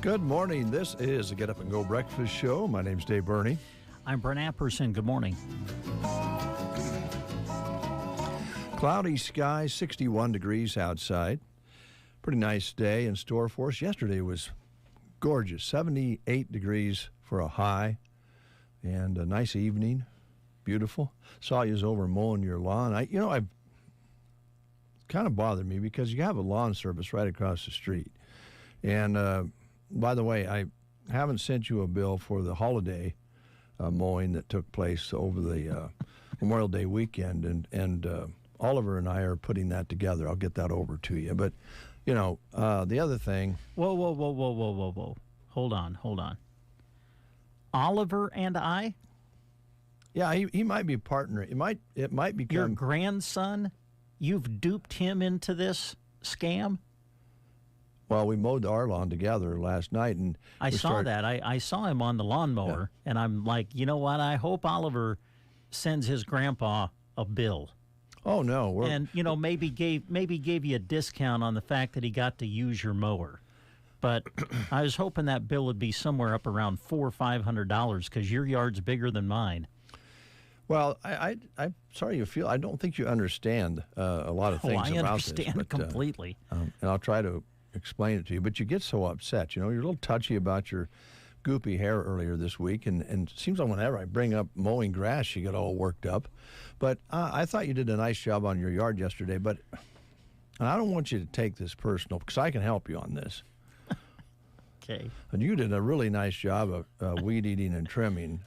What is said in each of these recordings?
Good morning. This is the Get Up and Go Breakfast Show. My name's Dave Burney. I'm Brent Apperson. Good morning. Cloudy skies, 61 degrees outside. Pretty nice day in store for us. Yesterday was gorgeous, 78 degrees for a high, and a nice evening. Beautiful. Saw you over mowing your lawn. I've kind of bothered me because you have a lawn service right across the street. And by the way, I haven't sent you a bill for the holiday mowing that took place over the Memorial Day weekend, and Oliver and I are putting that together. I'll get that over to you. But, the other thing... Whoa. Hold on. Oliver and I? Yeah, he might be partner. It might become... Your grandson? You've duped him into this scam? Well, we mowed our lawn together last night, and I saw that. I saw him on the lawnmower, and I'm like, you know what? I hope Oliver sends his grandpa a bill. Oh no! And maybe gave you a discount on the fact that he got to use your mower. But I was hoping that bill would be somewhere up around $400 or $500 because your yard's bigger than mine. Well, I'm sorry you feel. I don't think you understand a lot of things about this. I understand completely. And I'll try to explain it to you, but you get so upset. You're a little touchy about your goopy hair earlier this week, and it seems like whenever I bring up mowing grass, you get all worked up. But I thought you did a nice job on your yard yesterday, and I don't want you to take this personal because I can help you on this. Okay. And you did a really nice job of weed eating and trimming.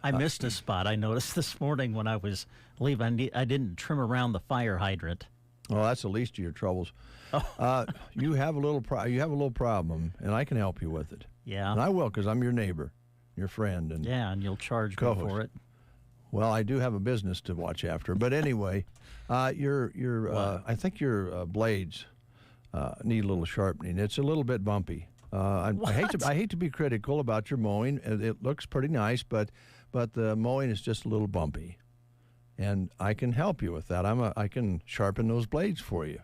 I missed a spot. I noticed this morning when I was leaving, I didn't trim around the fire hydrant. Oh, that's the least of your troubles. Oh. You have a little problem, and I can help you with it. Yeah. And I will, because I'm your neighbor, your friend, and and you'll charge me for it. Well, I do have a business to watch after, but anyway, I think your blades need a little sharpening. It's a little bit bumpy. I hate to be critical about your mowing. It looks pretty nice, but the mowing is just a little bumpy. And I can help you with that. I can sharpen those blades for you.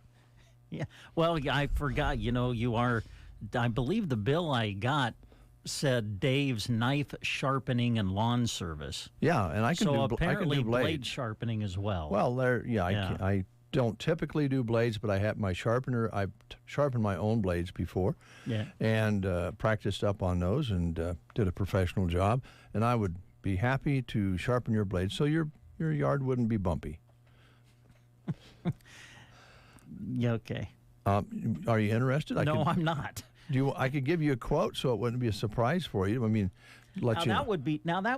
Yeah. Well, I forgot. I believe the bill I got said Dave's knife sharpening and lawn service. Yeah, and I can do blades. Apparently blade sharpening as well. Well, I don't typically do blades, but I have my sharpener. I've sharpened my own blades before. Yeah. And practiced up on those and did a professional job. And I would be happy to sharpen your blades so your yard wouldn't be bumpy. Yeah, okay. Are you interested? No, I'm not. I could give you a quote so it wouldn't be a surprise for you. I mean, that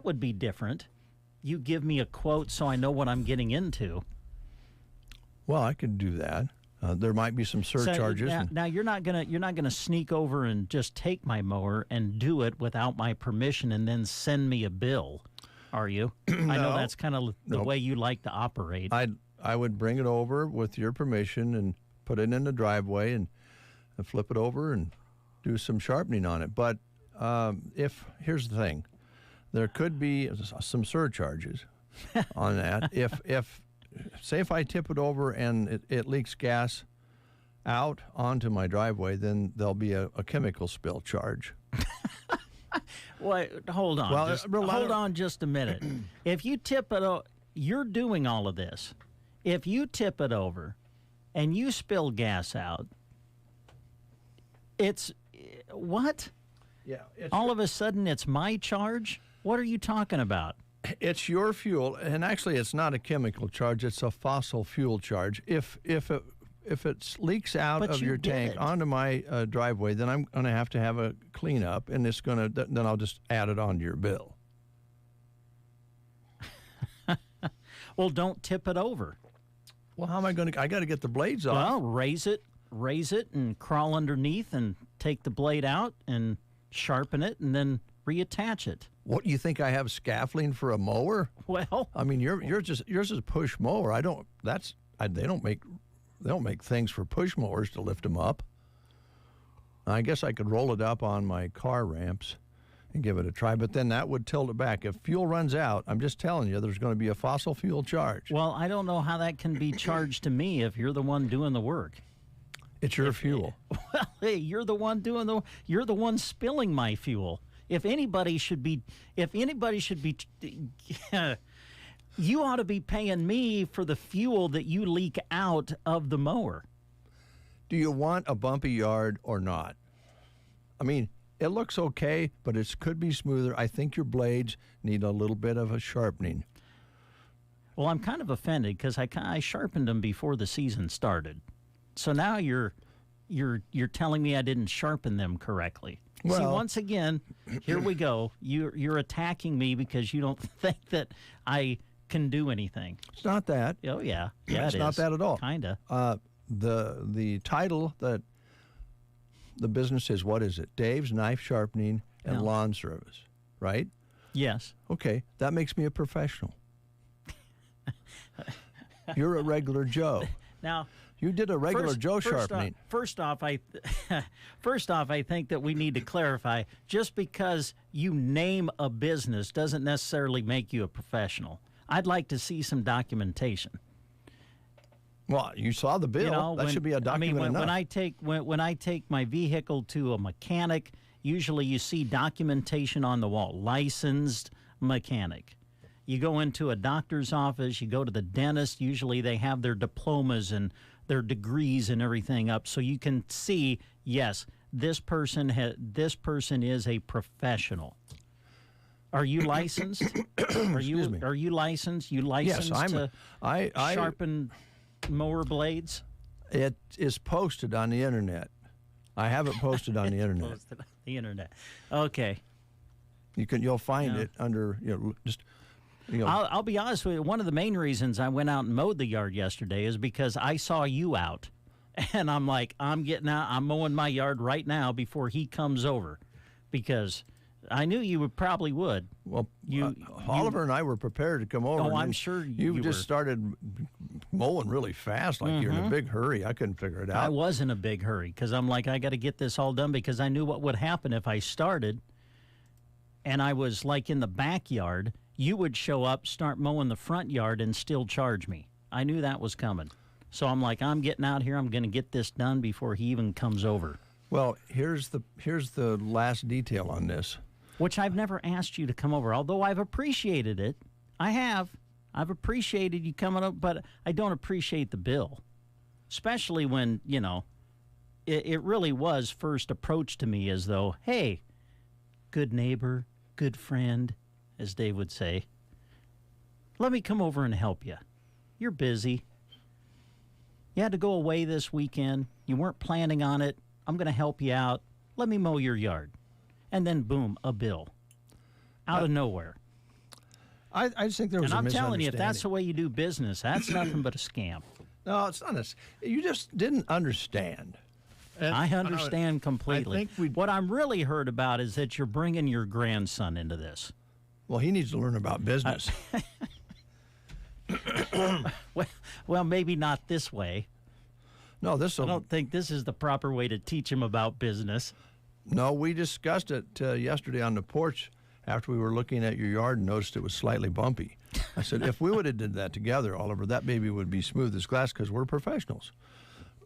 would be different. You give me a quote so I know what I'm getting into. Well, I could do that. There might be some surcharges. So now you're not gonna sneak over and just take my mower and do it without my permission and then send me a bill, are you? I know that's kind of the way you like to operate. I would bring it over with your permission and put it in the driveway and flip it over and do some sharpening on it. But here's the thing, there could be some surcharges on that. If I tip it over and it leaks gas out onto my driveway, then there'll be a chemical spill charge. Wait, hold on. Well, hold on just a minute. If you tip it, you're doing all of this. If you tip it over and you spill gas out, it's what? Yeah. All of a sudden, it's my charge? What are you talking about? It's your fuel, and actually, it's not a chemical charge; it's a fossil fuel charge. If it leaks out But of you your tank did. onto my driveway, then I'm going to have a cleanup, and then I'll just add it onto your bill. Well, don't tip it over. Well, how am I going to? I got to get the blades off. Well, raise it, and crawl underneath, and take the blade out, and sharpen it, and then reattach it. What, you think I have scaffolding for a mower? Well, I mean, yours is a push mower. They don't make things for push mowers to lift them up. I guess I could roll it up on my car ramps and give it a try, but then that would tilt it back. If fuel runs out, I'm just telling you, there's going to be a fossil fuel charge. well, I don't know how that can be charged to me if you're the one doing the work. It's your fuel. Well, hey, you're the one spilling my fuel. If anybody should be, you ought to be paying me for the fuel that you leak out of the mower. Do you want a bumpy yard or not? I mean, it looks okay, but it could be smoother. I think your blades need a little bit of a sharpening. Well, I'm kind of offended because I sharpened them before the season started. So now you're telling me I didn't sharpen them correctly. See, Well- once again, here we go. You're attacking me because you don't think that I can do anything. It's not that. Oh yeah, yeah, It's not that at all. Kinda. The title that the business is, what is it? Dave's Knife Sharpening and Yeah. Lawn Service, right? Yes. Okay, that makes me a professional. You're a regular Joe. Now, You did a regular Joe first sharpening. First off, I think that we need to clarify: just because you name a business doesn't necessarily make you a professional. I'd like to see some documentation. Well, you saw the bill. You know, that should be a document enough. when I take my vehicle to a mechanic, usually you see documentation on the wall, licensed mechanic. You go into a doctor's office, you go to the dentist, usually they have their diplomas and their degrees and everything up, so you can see, yes, this person is a professional. Are you licensed? Are you licensed? You licensed yes, to I sharpen mower blades? It is posted on the internet. I have it posted on the internet. Posted on the internet. Okay. You'll find Yeah. it under I'll be honest with you. One of the main reasons I went out and mowed the yard yesterday is because I saw you out. And I'm like, I'm getting out. I'm mowing my yard right now before he comes over. Because I knew you probably would. Well, You- Oliver and I were prepared to come over. Oh, and I'm then sure you you just were. started mowing really fast, like you're in a big hurry. I couldn't figure it I out. was in a big hurry because I'm like, I got to get this all done because I knew what would happen if I started and I was like in the backyard. You would show up, start mowing the front yard, and still charge me. I knew that was coming. So I'm like, I'm getting out here. I'm going to get this done before he even comes over, Well, here's the last detail on this. which I've never asked you to come over, although I've appreciated it. I have. I've appreciated you coming up, but I don't appreciate the bill, especially when, it really was first approached to me as though, hey, good neighbor, good friend, as Dave would say, let me come over and help you. You're busy. You had to go away this weekend. You weren't planning on it. I'm going to help you out. Let me mow your yard. And then, boom, a bill. Out of nowhere. I just think there was And a I'm telling you, if misunderstanding. that's the way you do business, that's nothing but a scam. No, it's not. You just didn't understand. And I understand completely. think we- What I'm really hurt about is that you're bringing your grandson into this. Well, he needs to learn about business. Well, maybe not this way. No, this I will. don't think this is the proper way to teach him about business. No, we discussed it yesterday on the porch after we were looking at your yard and noticed it was slightly bumpy. I said, if we would have did that together, Oliver, that baby would be smooth as glass because we're professionals.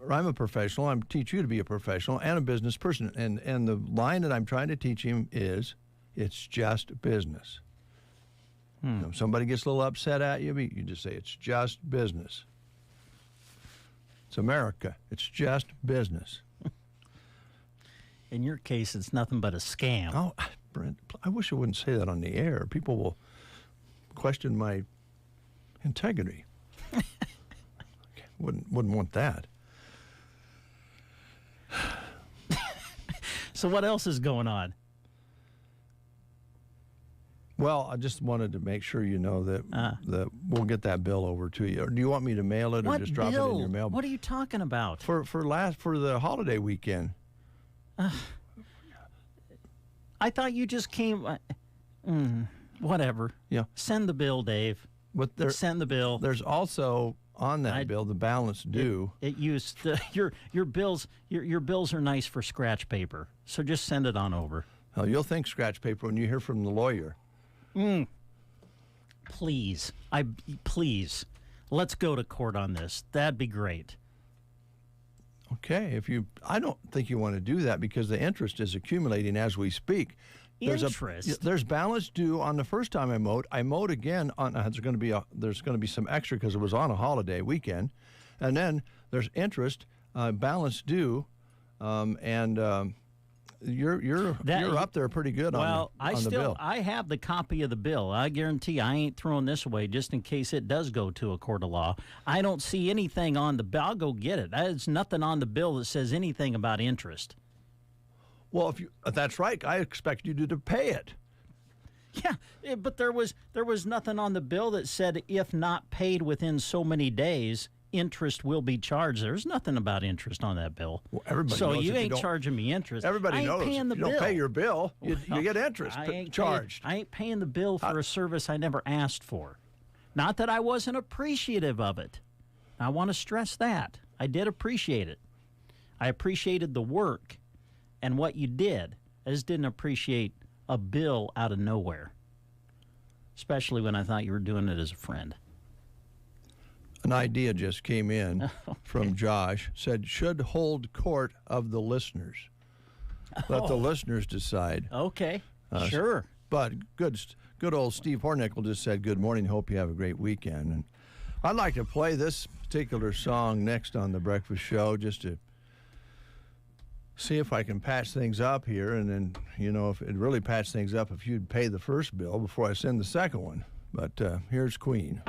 I'm a professional. I'm teach you to be a professional and a business person. And the line that I'm trying to teach him is, it's just business. If somebody gets a little upset at you, you just say, it's just business. It's America. It's just business. In your case, it's nothing but a scam. Oh, Brent, I wish I wouldn't say that on the air. People will question my integrity. Wouldn't want that. So what else is going on? Well, I just wanted to make sure you know that we'll get that bill over to you. Or do you want me to mail it or What just drop bill? it in your mail? What are you talking about? For the holiday weekend. I thought you just came. Whatever. Yeah. Send the bill, Dave. But Send the bill. there's also on that bill the balance due. It used your bills. Your bills are nice for scratch paper. So just send it on over. Oh, you'll think scratch paper when you hear from the lawyer. Please, please, let's go to court on this. That'd be great. Okay, I don't think you want to do that because the interest is accumulating as we speak. Interest? There's balance due on the first time I mowed. I mowed again on. There's going to be some extra because it was on a holiday weekend, and then there's interest, balance due, and you're up there pretty good on the bill. I have the copy of the bill. I guarantee I ain't throwing this away just in case it does go to a court of law. I don't see anything on the bill. I'll go get it. There's nothing on the bill that says anything about interest. Well, that's right. I expect you to pay it. Yeah, but there was nothing on the bill that said if not paid within so many days, interest will be charged. There's nothing about interest on that bill. Well, everybody so knows you ain't charging me interest. Everybody knows if paying the you bill. don't pay your bill, you get interest charged. I ain't paying the bill for a service I never asked for. Not that I wasn't appreciative of it. I want to stress that. I did appreciate it. I appreciated the work and what you did. I just didn't appreciate a bill out of nowhere, especially when I thought you were doing it as a friend. An idea just came in from Josh, said should hold court of the listeners. Let the listeners decide. Okay, sure. But good old Steve Hornickel just said, good morning, hope you have a great weekend. And I'd like to play this particular song next on The Breakfast Show just to see if I can patch things up here. And then, if it really patch things up, if you'd pay the first bill before I send the second one. But here's Queen.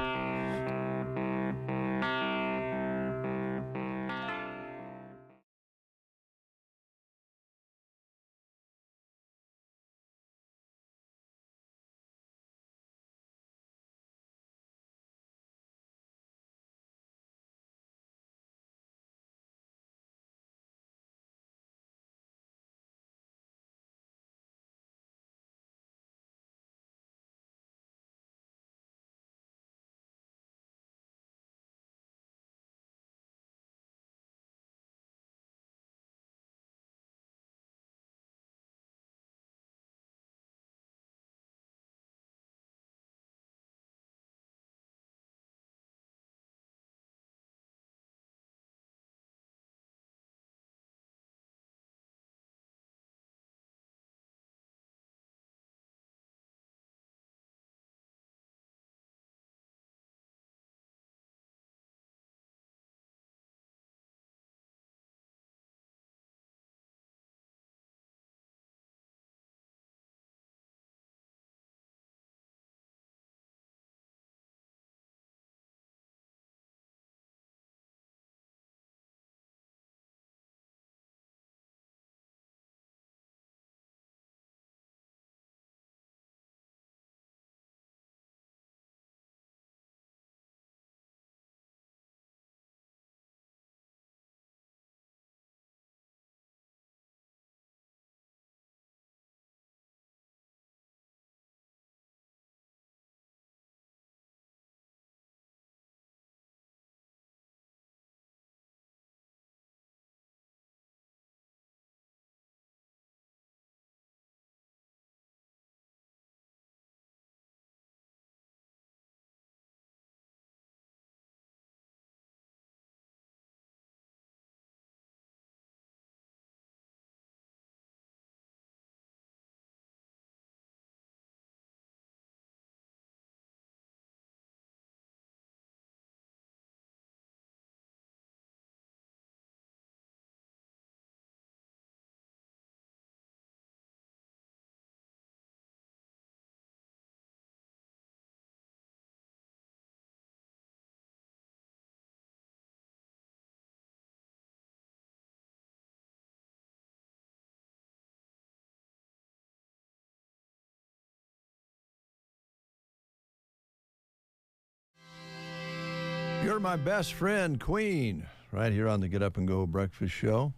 You're my best friend, Queen, right here on the Get Up and Go Breakfast Show.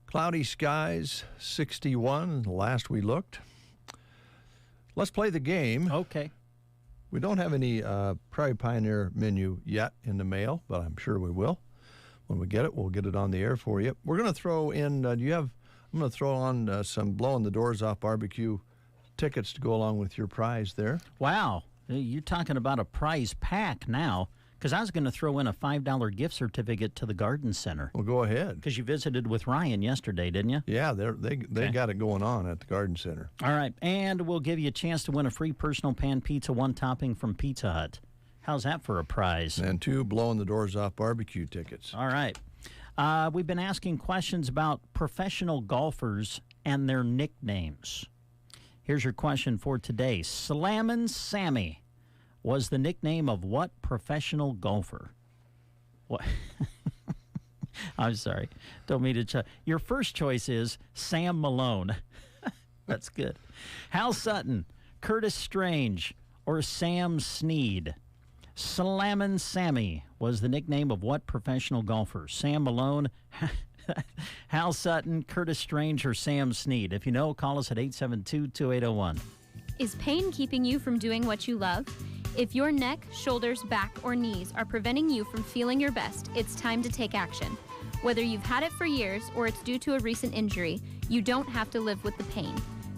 Cloudy skies, 61, last we looked. Let's play the game. Okay. We don't have any Prairie Pioneer menu yet in the mail, but I'm sure we will. When we get it, we'll get it on the air for you. We're going to throw in, I'm going to throw on some Blowing the Doors Off barbecue tickets to go along with your prize there. Wow. You're talking about a prize pack now, because I was going to throw in a $5 gift certificate to the Garden Center. Well, go ahead. Because you visited with Ryan yesterday, didn't you? Yeah, they got it going on at the Garden Center. All right, and we'll give you a chance to win a free personal pan pizza, one topping from Pizza Hut. How's that for a prize? And 2 Blowing the Doors Off barbecue tickets. All right. We've been asking questions about professional golfers and their nicknames. Here's your question for today. Slammin' Sammy was the nickname of what professional golfer? What? I'm sorry. Don't mean to. Your first choice is Sam Malone. That's good. Hal Sutton, Curtis Strange, or Sam Snead? Slammin' Sammy was the nickname of what professional golfer? Sam Malone, Hal Sutton, Curtis Strange, or Sam Snead? If you know, call us at 872-2801. Is pain keeping you from doing what you love? If your neck, shoulders, back, or knees are preventing you from feeling your best, it's time to take action. Whether you've had it for years or it's due to a recent injury, you don't have to live with the pain.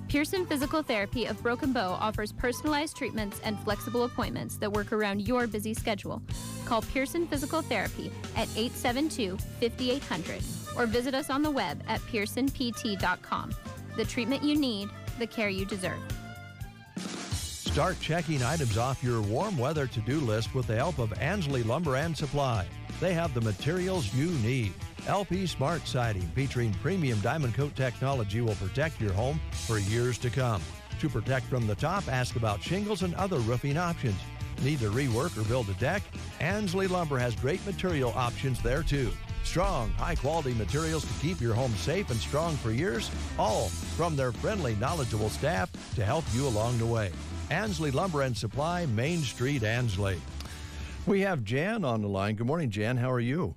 Pearson Physical Therapy of Broken Bow offers personalized treatments and flexible appointments that work around your busy schedule. Call Pearson Physical Therapy at 872-5800 or visit us on the web at pearsonpt.com. The treatment you need, the care you deserve. Start checking items off your warm weather to-do list with the help of Ansley Lumber and Supply. They have the materials you need. LP Smart Siding, featuring premium diamond coat technology, will protect your home for years to come. To protect from the top, ask about shingles and other roofing options. Need to rework or build a deck? Ansley Lumber has great material options there too. Strong, high-quality materials to keep your home safe and strong for years, all from their friendly, knowledgeable staff to help you along the way. Ansley Lumber and Supply, Main Street, Ansley. We have Jan on the line. Good morning, Jan. How are you?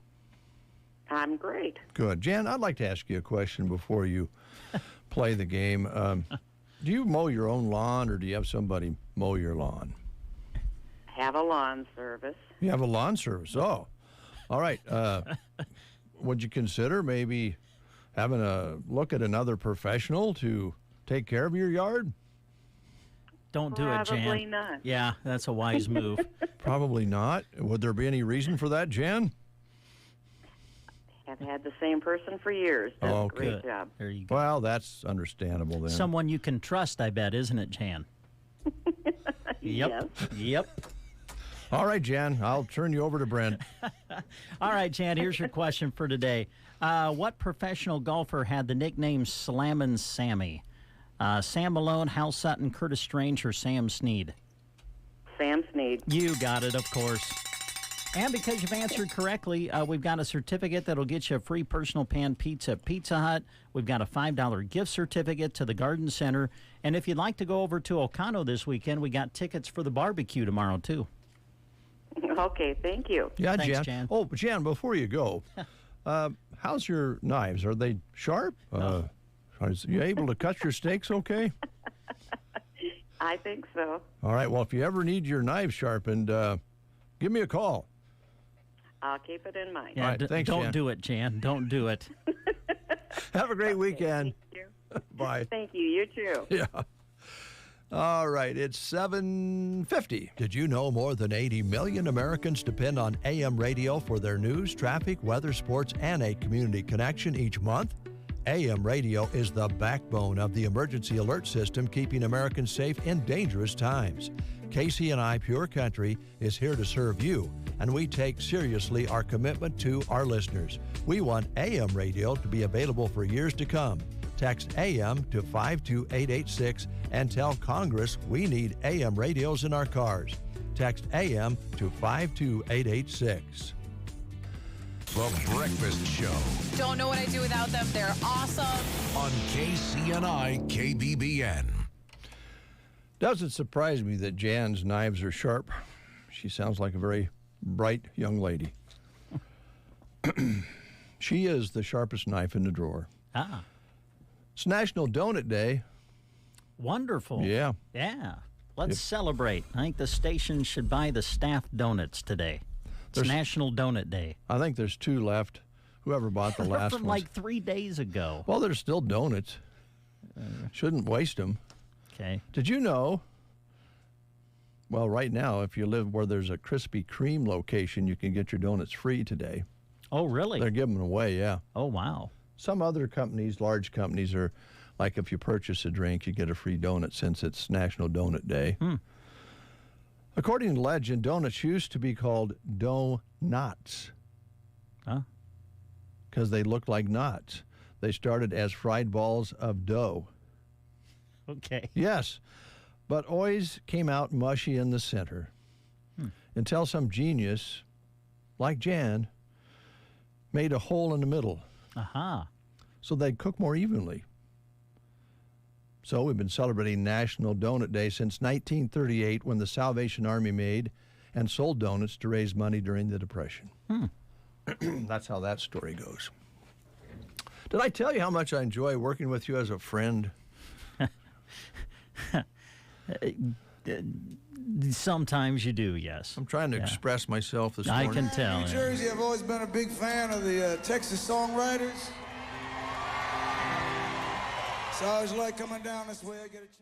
I'm great. Good. Jan, I'd like to ask you a question before you play the game. Do you mow your own lawn, or do you have somebody mow your lawn? Have a lawn service. You have a lawn service. Oh, all right. Would you consider maybe having a look at another professional to take care of your yard? Don't do it, Jan. Probably not. Yeah, that's a wise move. Probably not. Would there be any reason for that, Jan? Have had the same person for years. Does a great Good. job. There you go. Well, that's understandable then. Someone you can trust, I bet, isn't it, Jan? Yep. Yep. All right, Jan, I'll turn you over to Brent. All right, Jan, here's your question for today. What professional golfer had the nickname Slammin' Sammy? Sam Malone, Hal Sutton, Curtis Strange, or Sam Snead? Sam Snead. You got it, of course. And because you've answered correctly, we've got a certificate that'll get you a free personal pan pizza at Pizza Hut. We've got a $5 gift certificate to the Garden Center. And if you'd like to go over to Ocano this weekend, we got tickets for the barbecue tomorrow, too. Okay, thank you. Yeah, Thanks, Jan. Jan. Oh, Jan, before you go, how's your knives? Are they sharp? Are you able to cut your steaks okay? I think so. All right, well, if you ever need your knives sharpened, give me a call. I'll keep it in mind. Yeah, All right, thanks, don't Jan. do it, Jan. Don't do it. Have a great weekend. Thank you. Bye. Thank you. You too. Yeah. All right, it's 7:50. Did you know more than 80 million Americans depend on AM radio for their news, traffic, weather, sports, and a community connection each month? AM radio is the backbone of the emergency alert system, keeping Americans safe in dangerous times. KCNI Pure Country is here to serve you, and we take seriously our commitment to our listeners. We want AM radio to be available for years to come. Text AM to 52886 and tell Congress we need AM radios in our cars. Text AM to 52886. The Breakfast Show Don't know what I'd do without them. They're awesome. on KCNI KBBN. Doesn't surprise me that Jan's knives are sharp. She sounds like a very bright young lady. She is the sharpest knife in the drawer. Ah, It's National Donut Day. wonderful. Yeah. Yeah. Let's celebrate. I think the station should buy the staff donuts today. It's There's- National Donut Day. I think there's 2 left. Whoever bought the last From one. like 3 days ago. Well, there's still donuts. Shouldn't waste them. Okay. Did you know? Well, right now, if you live where there's a Krispy Kreme location, you can get your donuts free today. Oh, really? They're giving them away, yeah. Oh, wow. Some other companies, large companies, are like if you purchase a drink, you get a free donut since it's National Donut Day. According to legend, donuts used to be called donuts Huh? because they looked like knots. They started as fried balls of dough. Okay. Yes, but always came out mushy in the center until some genius, like Jan, made a hole in the middle Aha. so they'd cook more evenly. So we've been celebrating National Donut Day since 1938 when the Salvation Army made and sold donuts to raise money during the Depression. That's how that story goes. Did I tell you how much I enjoy working with you as a friend? Sometimes you do, yes. I'm trying to express myself this I morning. can tell. New yeah. Jersey, I've always been a big fan of the Texas songwriters. So I always like coming down this way. I get a chance.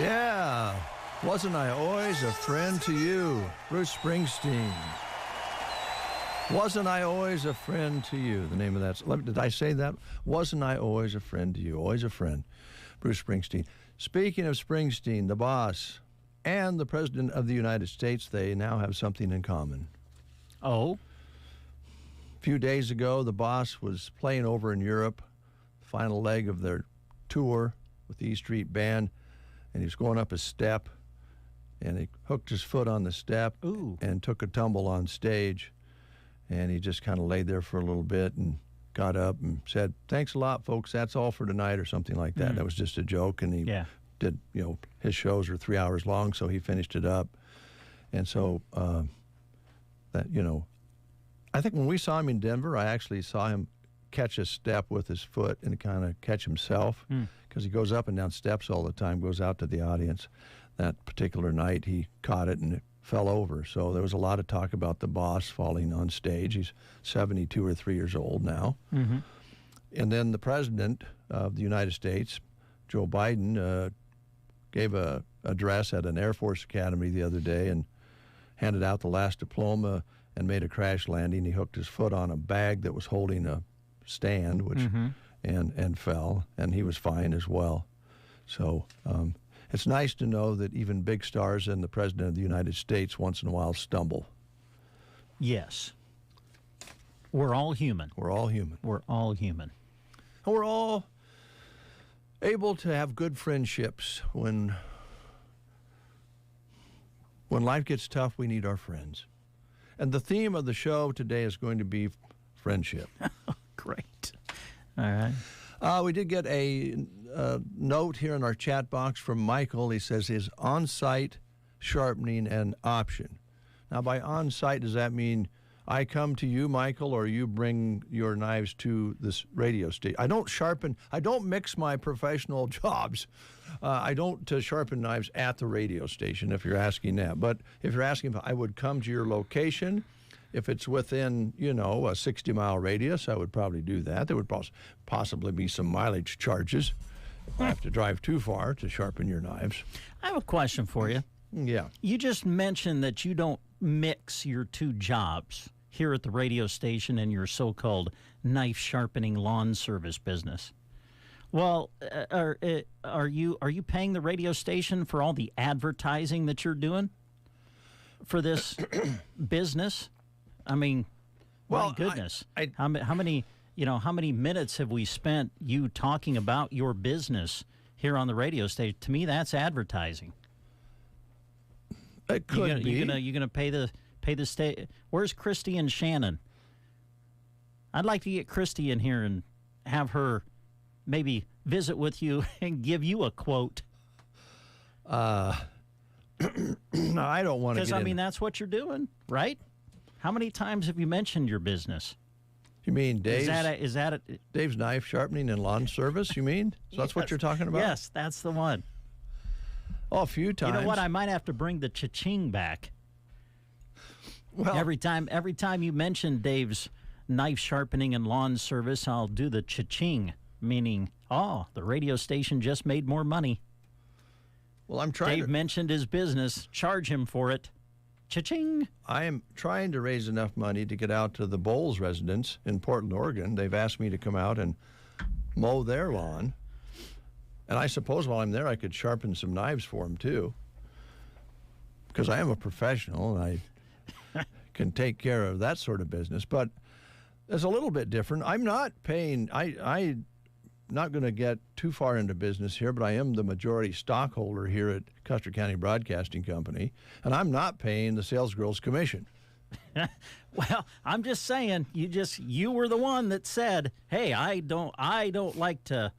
Yeah. Wasn't I always a friend to you? Bruce Springsteen. Wasn't I always a friend to you? The name of that. Did I say that? Wasn't I always a friend to you? Always a friend. Bruce Springsteen. Speaking of Springsteen, the boss and the President of the United States, they now have something in common. Oh? A few days ago, the boss was playing over in Europe, final leg of their tour with the E Street Band, and he was going up a step, and he hooked his foot on the step and took a tumble on stage, and he just kind of laid there for a little bit and got up and said, "Thanks a lot, folks. That's all for tonight," or something like that. That was just a joke, and he did, his shows are 3 hours long, so he finished it up. And so I think when we saw him in Denver, I actually saw him catch a step with his foot and kind of catch himself, because he goes up and down steps all the time, goes out to the audience. That particular night, he caught it and it fell over. So there was a lot of talk about the boss falling on stage. He's 72 or 3 years old now. Mm-hmm. And then the President of the United States, Joe Biden, gave a address at an Air Force Academy the other day and handed out the last diploma and made a crash landing. He hooked his foot on a bag that was holding a stand, which and fell, and he was fine as well. So it's nice to know that even big stars and the President of the United States once in a while stumble. Yes. We're all human. We're all human. We're all human. And we're all able to have good friendships. When life gets tough, we need our friends. And the theme of the show today is going to be friendship. Great. All right. We did get a note here in our chat box from Michael. He says his on-site sharpening an option. Now, by on-site, does that mean I come to you, Michael, or you bring your knives to this radio station? I don't mix my professional jobs. I don't sharpen knives at the radio station, if you're asking that. But if you're asking if I would come to your location, if it's within, a 60-mile radius, I would probably do that. There would possibly be some mileage charges if I have to drive too far to sharpen your knives. I have a question for you. Yeah. You just mentioned that you don't mix your two jobs here at the radio station and your so-called knife sharpening lawn service business. Well, are you paying the radio station for all the advertising that you're doing for this business? I mean, my goodness. How many minutes have we spent you talking about your business here on the radio station? To me, that's advertising. It could be. You gonna pay the state? Where's Christy and Shannon? I'd like to get Christy in here and have her maybe visit with you and give you a quote. No, I don't want to. Because that's what you're doing, right? How many times have you mentioned your business? You mean Dave's? Is that Dave's knife sharpening and lawn service? You mean? So that's what you're talking about? Yes, that's the one. Oh, a few times. You know what? I might have to bring the cha-ching back. Well, every time you mention Dave's knife sharpening and lawn service, I'll do the cha-ching, meaning, the radio station just made more money. Well, I'm trying. Dave mentioned his business. Charge him for it. Cha-ching. I am trying to raise enough money to get out to the Bowles residence in Portland, Oregon. They've asked me to come out and mow their lawn. And I suppose while I'm there, I could sharpen some knives for them, too. Because I am a professional, and I can take care of that sort of business. But it's a little bit different. I'm not paying... I'm not going to get too far into business here, but I am the majority stockholder here at Custer County Broadcasting Company, and I'm not paying the sales girls commission. Well, I'm just saying, you were the one that said, "Hey, I don't like to,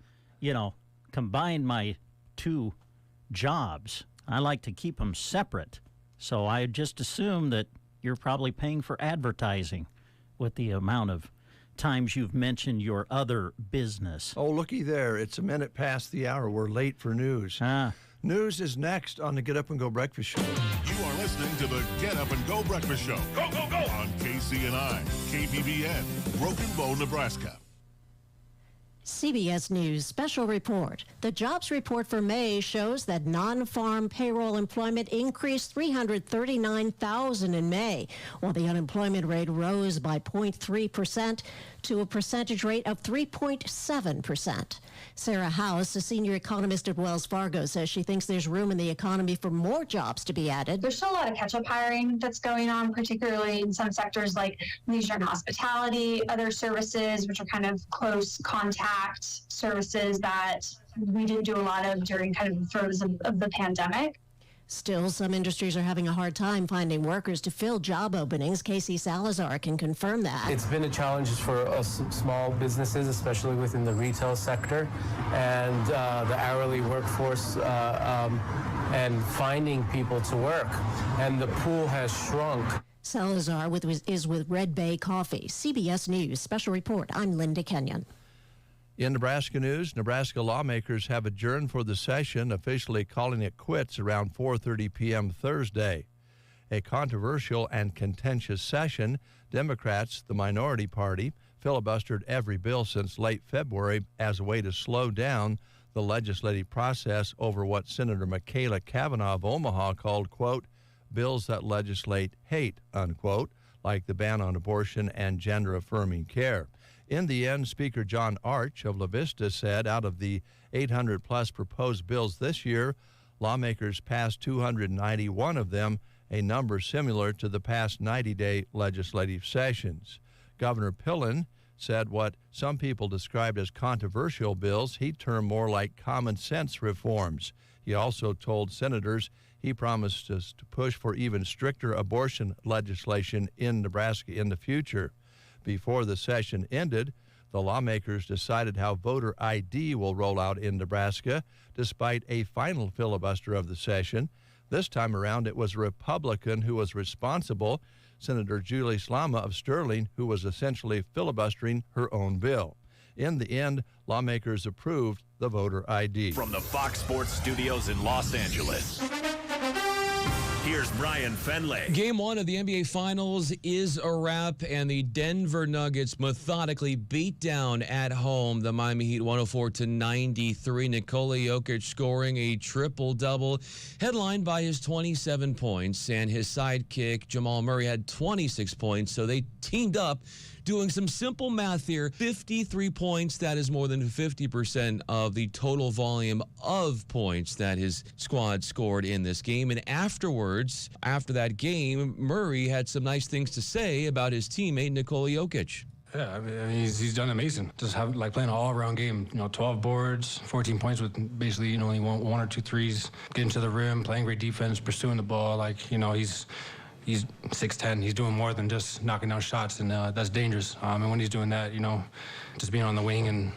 combine my two jobs. I like to keep them separate." So I just assume that you're probably paying for advertising with the amount of times you've mentioned your other business. Oh, looky there. It's a minute past the hour. We're late for news. News is next on the Get Up and Go Breakfast Show. You are listening to the Get Up and Go Breakfast Show. Go, go, go! On KCNI, KBBN, Broken Bow, Nebraska. CBS News special report. The jobs report for May shows that non-farm payroll employment increased 339,000 in May, while the unemployment rate rose by 0.3% to a percentage rate of 3.7%. Sarah House, a senior economist at Wells Fargo, says she thinks there's room in the economy for more jobs to be added. There's still a lot of catch-up hiring that's going on, particularly in some sectors like leisure and hospitality, other services, which are kind of close contact services that we didn't do a lot of during kind of the throes of the pandemic. Still, some industries are having a hard time finding workers to fill job openings. Casey Salazar can confirm that. It's been a challenge for us small businesses, especially within the retail sector, and the hourly workforce and finding people to work. And the pool has shrunk. Salazar is with Red Bay Coffee. CBS News Special Report. I'm Linda Kenyon. In Nebraska news, Nebraska lawmakers have adjourned for the session, officially calling it quits around 4:30 p.m. Thursday. A controversial and contentious session. Democrats, the minority party, filibustered every bill since late February as a way to slow down the legislative process over what Senator Michaela Cavanaugh of Omaha called, quote, bills that legislate hate, unquote, like the ban on abortion and gender-affirming care. In the end, Speaker John Arch of La Vista said out of the 800-plus proposed bills this year, lawmakers passed 291 of them, a number similar to the past 90-day legislative sessions. Governor Pillen said what some people described as controversial bills he termed more like common sense reforms. He also told senators he promised us to push for even stricter abortion legislation in Nebraska in the future. Before the session ended, the lawmakers decided how voter ID will roll out in Nebraska, despite a final filibuster of the session. This time around, it was a Republican who was responsible, Senator Julie Slama of Sterling, who was essentially filibustering her own bill. In the end, lawmakers approved the voter ID. From the Fox Sports Studios in Los Angeles, here's Brian Fenley. Game 1 of the NBA Finals is a wrap, and the Denver Nuggets methodically beat down at home the Miami Heat 104-93. Nikola Jokic scoring a triple-double, headlined by his 27 points, and his sidekick Jamal Murray had 26 points, so they teamed up. Doing some simple math here, 53 points, that is more than 50% of the total volume of points that his squad scored in this game. And afterwards, after that game, Murray had some nice things to say about his teammate, Nikola Jokic. Yeah, I mean, he's done amazing. Just playing an all-around game. 12 boards, 14 points with basically, only one or two threes, getting to the rim, playing great defense, pursuing the ball. He's 6'10". He's doing more than just knocking down shots, and that's dangerous. And when he's doing that, just being on the wing and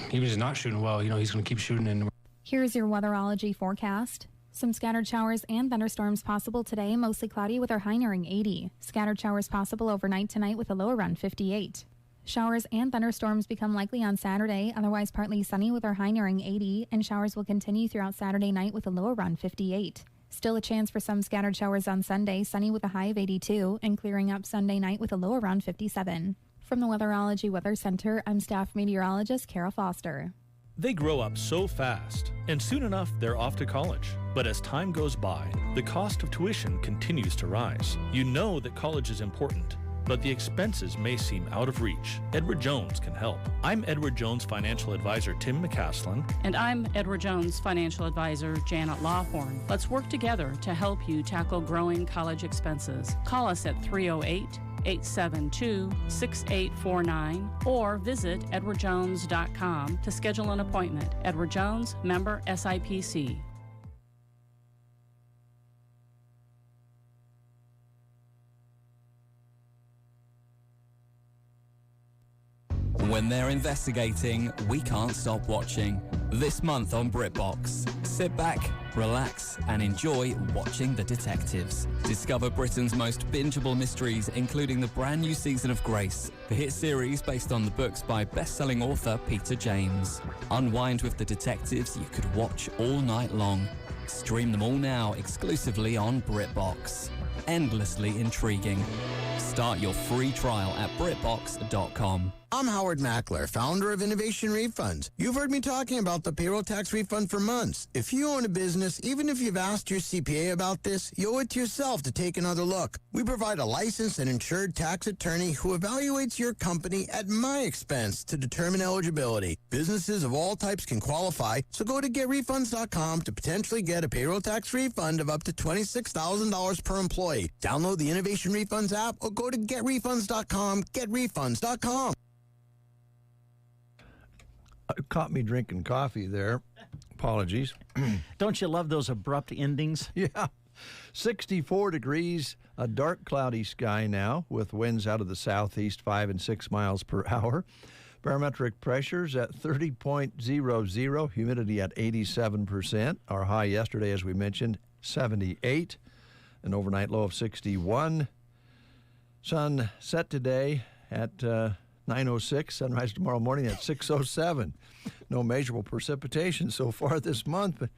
even if he's not shooting well, he's going to keep shooting. And here's your weatherology forecast. Some scattered showers and thunderstorms possible today, mostly cloudy with our high nearing 80. Scattered showers possible overnight tonight with a low around 58. Showers and thunderstorms become likely on Saturday, otherwise partly sunny with our high nearing 80, and showers will continue throughout Saturday night with a low around 58. Still a chance for some scattered showers on Sunday, sunny with a high of 82, and clearing up Sunday night with a low around 57. From the Weatherology Weather Center, I'm staff meteorologist Kara Foster. They grow up so fast, and soon enough they're off to college. But as time goes by, the cost of tuition continues to rise. You know that college is important, but the expenses may seem out of reach. Edward Jones can help. I'm Edward Jones financial advisor Tim McCaslin. And I'm Edward Jones financial advisor Janet Lawhorn. Let's work together to help you tackle growing college expenses. Call us at 308-872-6849 or visit edwardjones.com to schedule an appointment. Edward Jones, member SIPC. When they're investigating, we can't stop watching. This month on BritBox, sit back, relax, and enjoy watching The Detectives. Discover Britain's most bingeable mysteries, including the brand new season of Grace, the hit series based on the books by best-selling author Peter James. Unwind with The Detectives you could watch all night long. Stream them all now exclusively on BritBox. Endlessly intriguing. Start your free trial at BritBox.com. I'm Howard Mackler, founder of Innovation Refunds. You've heard me talking about the payroll tax refund for months. If you own a business, even if you've asked your CPA about this, you owe it to yourself to take another look. We provide a licensed and insured tax attorney who evaluates your company at my expense to determine eligibility. Businesses of all types can qualify, so go to getrefunds.com to potentially get a payroll tax refund of up to $26,000 per employee. Download the Innovation Refunds app or go to getrefunds.com, getrefunds.com. Caught me drinking coffee there. Apologies. Don't you love those abrupt endings? Yeah. 64 degrees, a dark cloudy sky now with winds out of the southeast 5 and 6 miles per hour. Barometric pressures at 30.00, humidity at 87%. Our high yesterday, as we mentioned, 78. An overnight low of 61. Sun set today at 9:06, sunrise tomorrow morning at 6:07. No measurable precipitation so far this month, but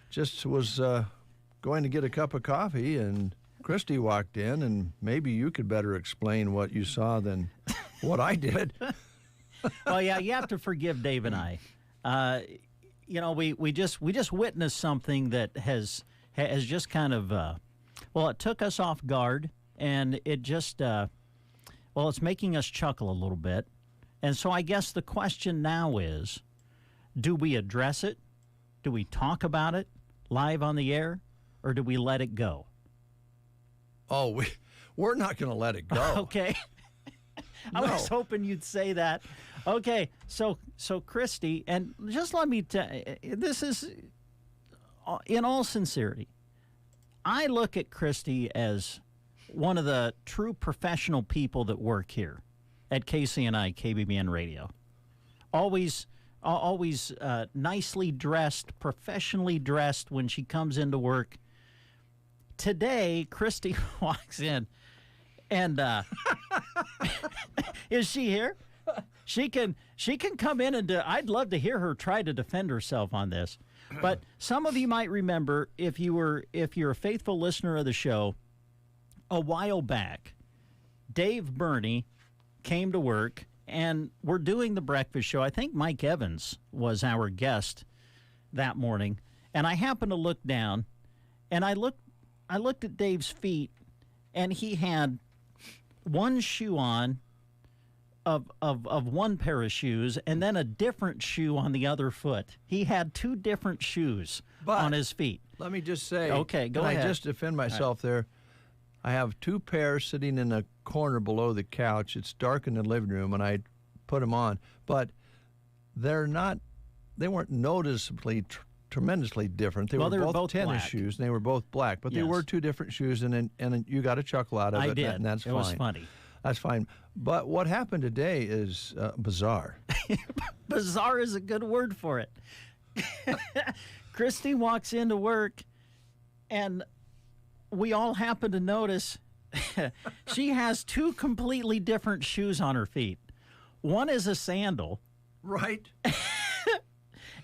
just was going to get a cup of coffee, and Christy walked in, and maybe you could better explain what you saw than what I did. Well, yeah, you have to forgive Dave and I. We just witnessed something that has just kind of, it took us off guard, and it just, it's making us chuckle a little bit. And so I guess the question now is, do we address it? Do we talk about it live on the air? Or do we let it go? Oh, we're not going to let it go. Okay. I was hoping you'd say that. Okay, so Christy, and just let me tell you, this is, in all sincerity, I look at Christy as one of the true professional people that work here at KCNI, KBBN Radio. Always nicely dressed, professionally dressed when she comes into work. Today, Christy walks in, and is she here? She can come in and I'd love to hear her try to defend herself on this. But some of you might remember, if you're a faithful listener of the show, a while back, Dave Burney came to work, and we're doing the breakfast show. I think Mike Evans was our guest that morning, and I happened to look down, and I looked at Dave's feet, and he had one shoe on of one pair of shoes, and then a different shoe on the other foot. He had two different shoes on his feet. Let me just say, okay, go ahead. I just defend myself there. I have two pairs sitting in a corner below the couch. It's dark in the living room, and I put them on. But they weren't noticeably tremendously different. They were both tennis black shoes, and they were both black. But they were two different shoes, and you got a chuckle out of it. I did. And that's fine. It was funny. That's fine. But what happened today is bizarre. Bizarre is a good word for it. Christy walks into work, and we all happen to notice she has two completely different shoes on her feet. One is a sandal. Right.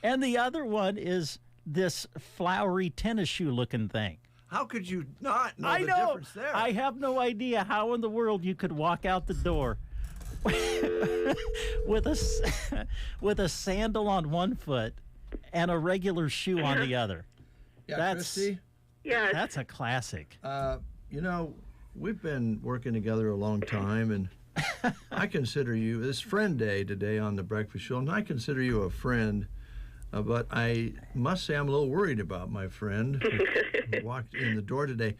And the other one is this flowery tennis shoe looking thing. How could you not know the difference there? I have no idea how in the world you could walk out the door with a sandal on one foot and a regular shoe on the other. Yeah, Christy? Yeah. That's a classic. We've been working together a long time, and I consider you, it's Friend Day today on the Breakfast Show, and I consider you a friend. But I must say I'm a little worried about my friend who walked in the door today.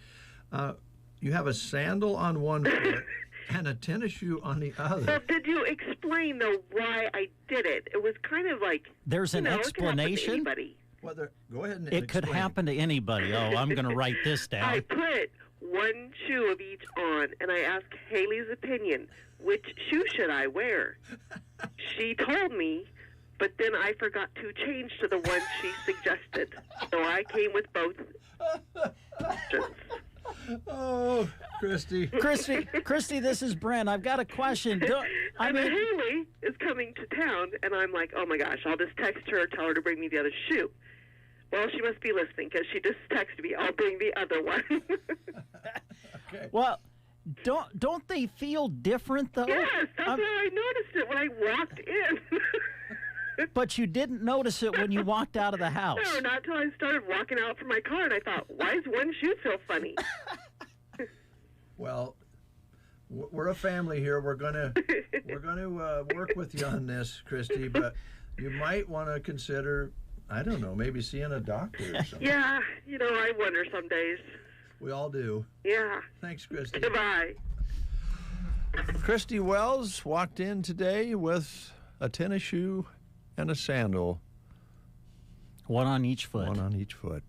You have a sandal on one foot and a tennis shoe on the other. Well, did you explain, though, why I did it? It was kind of like... There's an explanation? Go ahead and It could happen to anybody. Oh, I'm going to write this down. I put one shoe of each on, and I asked Haley's opinion. Which shoe should I wear? She told me... But then I forgot to change to the one she suggested. So I came with both options. Oh, Christy. Christy, this is Brent. I've got a question. Haley is coming to town, and I'm like, oh my gosh, I'll just text her, tell her to bring me the other shoe. Well, she must be listening because she just texted me, I'll bring the other one. Okay. Well, Don't they feel different though? Yes, that's why I noticed it when I walked in. But you didn't notice it when you walked out of the house. No, not until I started walking out from my car, and I thought, why is one shoe so funny? Well, we're a family here. We're gonna work with you on this, Christy. But you might want to consider, I don't know, maybe seeing a doctor or something. Yeah, I wonder some days. We all do. Yeah. Thanks, Christy. Goodbye. Christy Wells walked in today with a tennis shoe and a sandal. One on each foot. One on each foot.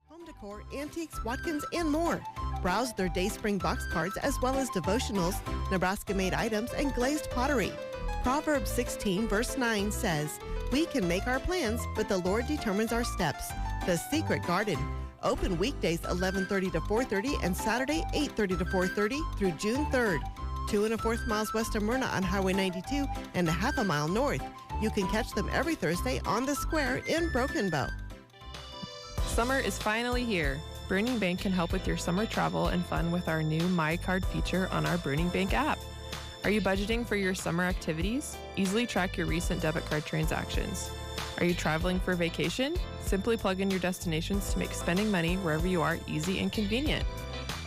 Home decor, antiques, Watkins, and more. Browse their Dayspring box cards as well as devotionals, Nebraska-made items, and glazed pottery. Proverbs 16 verse 9 says, "We can make our plans, but the Lord determines our steps." The Secret Garden. Open weekdays 11:30 to 4:30 and Saturday 8:30 to 4:30 through June 3rd. 2 1/4 miles west of Myrna on Highway 92 and a half a mile north. You can catch them every Thursday on the square in Broken Bow. Summer is finally here. Burning Bank can help with your summer travel and fun with our new My Card feature on our Burning Bank app. Are you budgeting for your summer activities? Easily track your recent debit card transactions. Are you traveling for vacation? Simply plug in your destinations to make spending money wherever you are easy and convenient.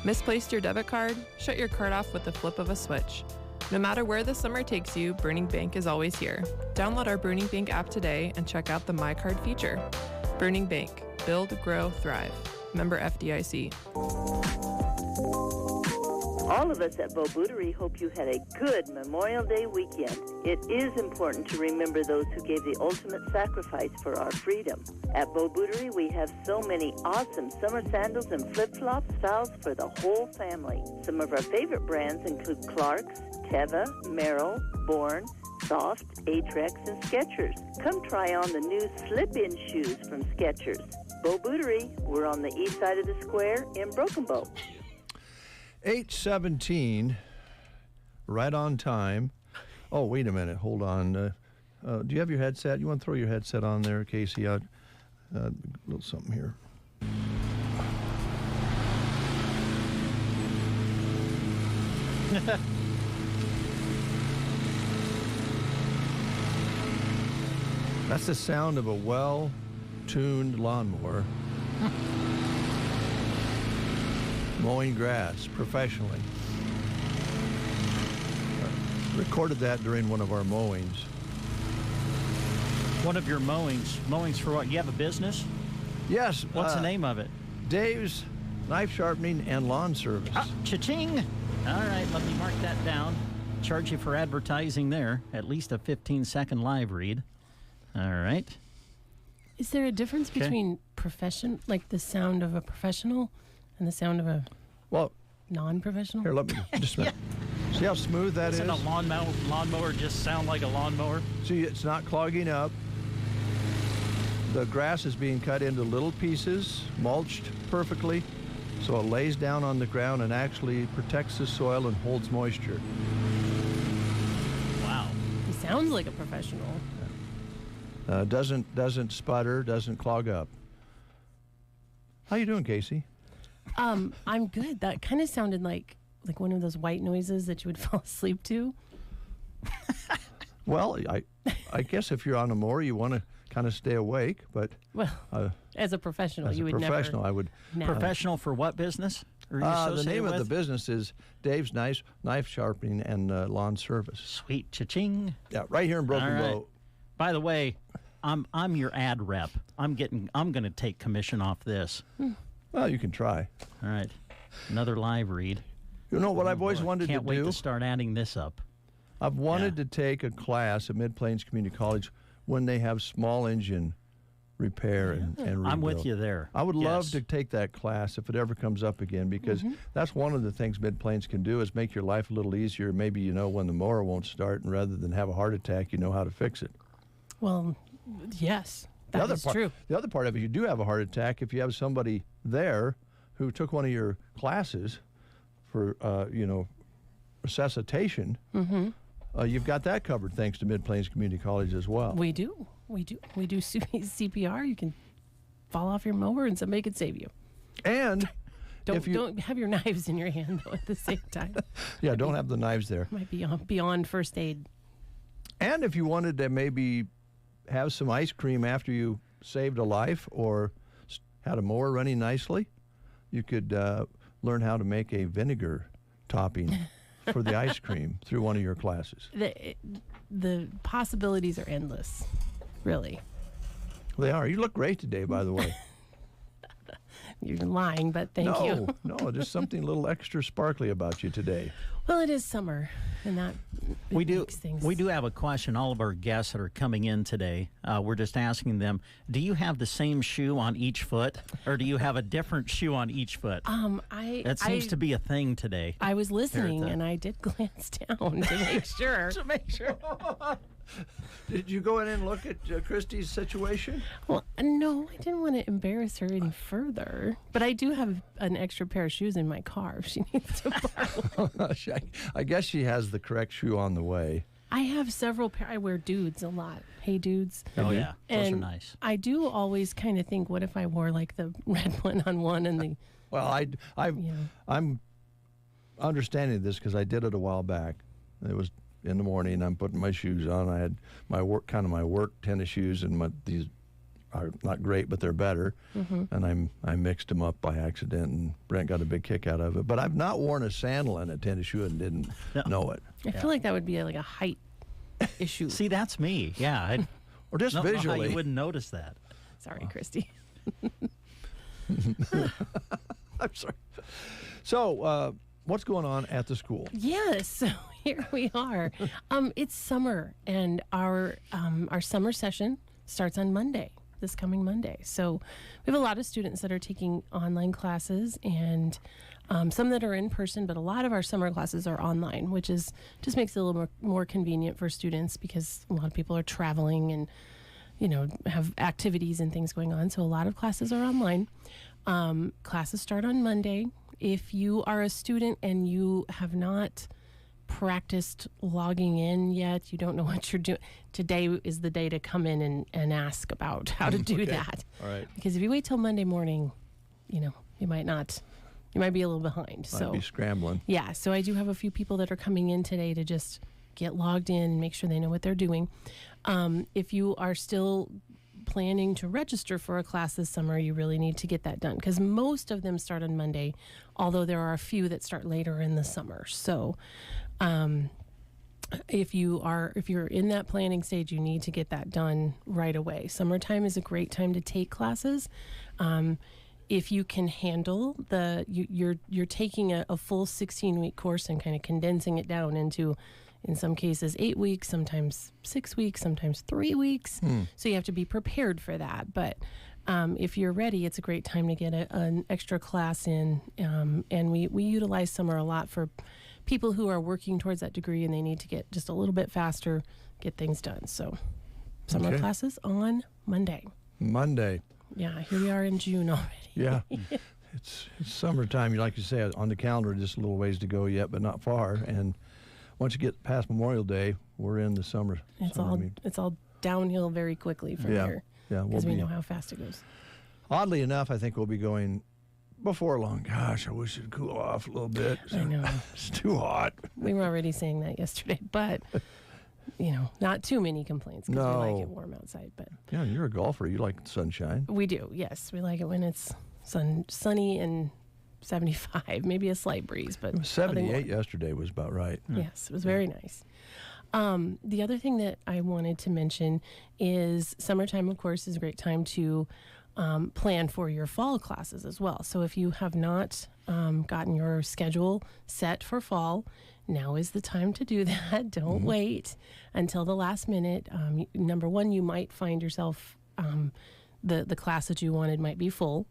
Misplaced your debit card? Shut your card off with the flip of a switch. No matter where the summer takes you, Burning Bank is always here. Download our Burning Bank app today and check out the My Card feature. Burning Bank. Build, grow, thrive. Member FDIC. All of us at Beaubouterie hope you had a good Memorial Day weekend. It is important to remember those who gave the ultimate sacrifice for our freedom. At Beaubouterie, we have so many awesome summer sandals and flip-flop styles for the whole family. Some of our favorite brands include Clark's, Teva, Merrell, Bourne, Soft, Atrex, and Skechers. Come try on the new slip-in shoes from Skechers. Beaubouterie, we're on the east side of the square in Broken Bow. 8:17, right on time. Oh, wait a minute. Hold on. Do you have your headset? You want to throw your headset on there, Casey? A little something here. That's the sound of a well-tuned lawnmower. Mowing grass professionally. Recorded that during one of our mowings. One of your mowings. Mowings for what? You have a business? Yes. What's the name of it? Dave's Knife Sharpening and Lawn Service. Cha-ching! All right, let me mark that down. Charge you for advertising there. At least a 15-second live read. All right. Is there a difference between profession, like the sound of a professional, and the sound of a non-professional? Here, let me just see how smooth that is. Doesn't a lawnmower just sound like a lawnmower? See, it's not clogging up. The grass is being cut into little pieces, mulched perfectly, so it lays down on the ground and actually protects the soil and holds moisture. Wow. He sounds like a professional. Doesn't sputter, doesn't clog up. How you doing, Casey? I'm good. That kind of sounded like one of those white noises that you would fall asleep to. Well, I guess if you're on a mower, you want to kind of stay awake, but as a professional, as you a would professional, never. I would. Professional for what business? Are you The associated name with? of the business is Dave's Knife Sharpening and Lawn Service. Sweet, cha-ching. Yeah, right here in Broken Bow. By the way, I'm your ad rep. I'm going to take commission off this. Well, you can try. All right, another live read. You know what I've always wanted to do? Can't wait to start adding this up. I've wanted to take a class at Mid-Plains Community College when they have small engine repair and rebuild. I'm with you there. I would love to take that class if it ever comes up again, because that's one of the things Mid-Plains can do is make your life a little easier. Maybe you know when the mower won't start, and rather than have a heart attack, you know how to fix it. Well, yes, that is true. The other part of it, you do have a heart attack if you have somebody there who took one of your classes for, resuscitation. You've got that covered thanks to Mid-Plains Community College as well. We do CPR. You can fall off your mower and somebody could save you. And don't have your knives in your hand though at the same time. Yeah, don't have the knives there. Might be beyond first aid. And if you wanted to maybe have some ice cream after you saved a life or had a mower running nicely, you could learn how to make a vinegar topping for the ice cream through one of your classes. The possibilities are endless, really. They are. You look great today, by the way. You're lying, but thank you. No, just something a little extra sparkly about you today. Well, it is summer, and that makes things. We do have a question. All of our guests that are coming in today, we're just asking them, do you have the same shoe on each foot, or do you have a different shoe on each foot? That seems to be a thing today. I was listening, and I did glance down to make sure. Did you go in and look at Christy's situation? Well, no, I didn't want to embarrass her any further. But I do have an extra pair of shoes in my car if she needs to borrow. I guess she has the correct shoe on the way. I have several pair. I wear Dudes a lot. Hey Dudes. Oh yeah, those and are nice. I do always kind of think, what if I wore like the red one on one and the. Well, I'm understanding this because I did it a while back. It was in the morning. I'm putting my shoes on. I had my work tennis shoes, and these are not great, but they're better. And I mixed them up by accident, and Brent got a big kick out of it. But I've not worn a sandal and a tennis shoe and didn't know it. I feel like that would be like a height issue. See, that's me. Yeah, or just know visually. how you wouldn't notice that. Sorry, Christy. I'm sorry. So, what's going on at the school? Yes, so here we are. It's summer, and our summer session starts on Monday, this coming Monday. So we have a lot of students that are taking online classes, and some that are in person, but a lot of our summer classes are online, which just makes it a little more convenient for students because a lot of people are traveling and have activities and things going on. So a lot of classes are online. Classes start on Monday. If you are a student and you have not practiced logging in yet, you don't know what you're doing, today is the day to come in and ask about how to do that. All right. Because if you wait till Monday morning, you might be a little behind. Might be scrambling. Yeah, so I do have a few people that are coming in today to just get logged in and make sure they know what they're doing. If you are still planning to register for a class this summer, you really need to get that done because most of them start on Monday, although there are a few that start later in the summer. So if you're in that planning stage, you need to get that done right away. Summertime is a great time to take classes. If you can handle you're taking a full 16-week course and kind of condensing it down into, in some cases, 8 weeks, sometimes 6 weeks, sometimes 3 weeks. So you have to be prepared for that. But if you're ready, it's a great time to get an extra class in. And we utilize summer a lot for people who are working towards that degree and they need to get just a little bit faster, get things done. So summer classes on Monday. Monday. Yeah, here we are in June already. Yeah. It's summertime. Like you say, on the calendar, just a little ways to go yet, but not far. And once you get past Memorial Day, we're in the summer. It's all downhill very quickly from here. Yeah, because we know how fast it goes. Oddly enough, I think we'll be going before long. Gosh, I wish it'd cool off a little bit. I know. It's too hot. We were already saying that yesterday, but not too many complaints because we like it warm outside. But yeah, you're a golfer. You like sunshine. We do. Yes, we like it when it's sunny and 75, maybe a slight breeze, but 78 yesterday was about right. Yes, it was very nice. The other thing that I wanted to mention is summertime, of course, is a great time to plan for your fall classes as well. So if you have not gotten your schedule set for fall, now is the time to do that. Don't wait until the last minute. Number one, you might find yourself the class that you wanted might be full,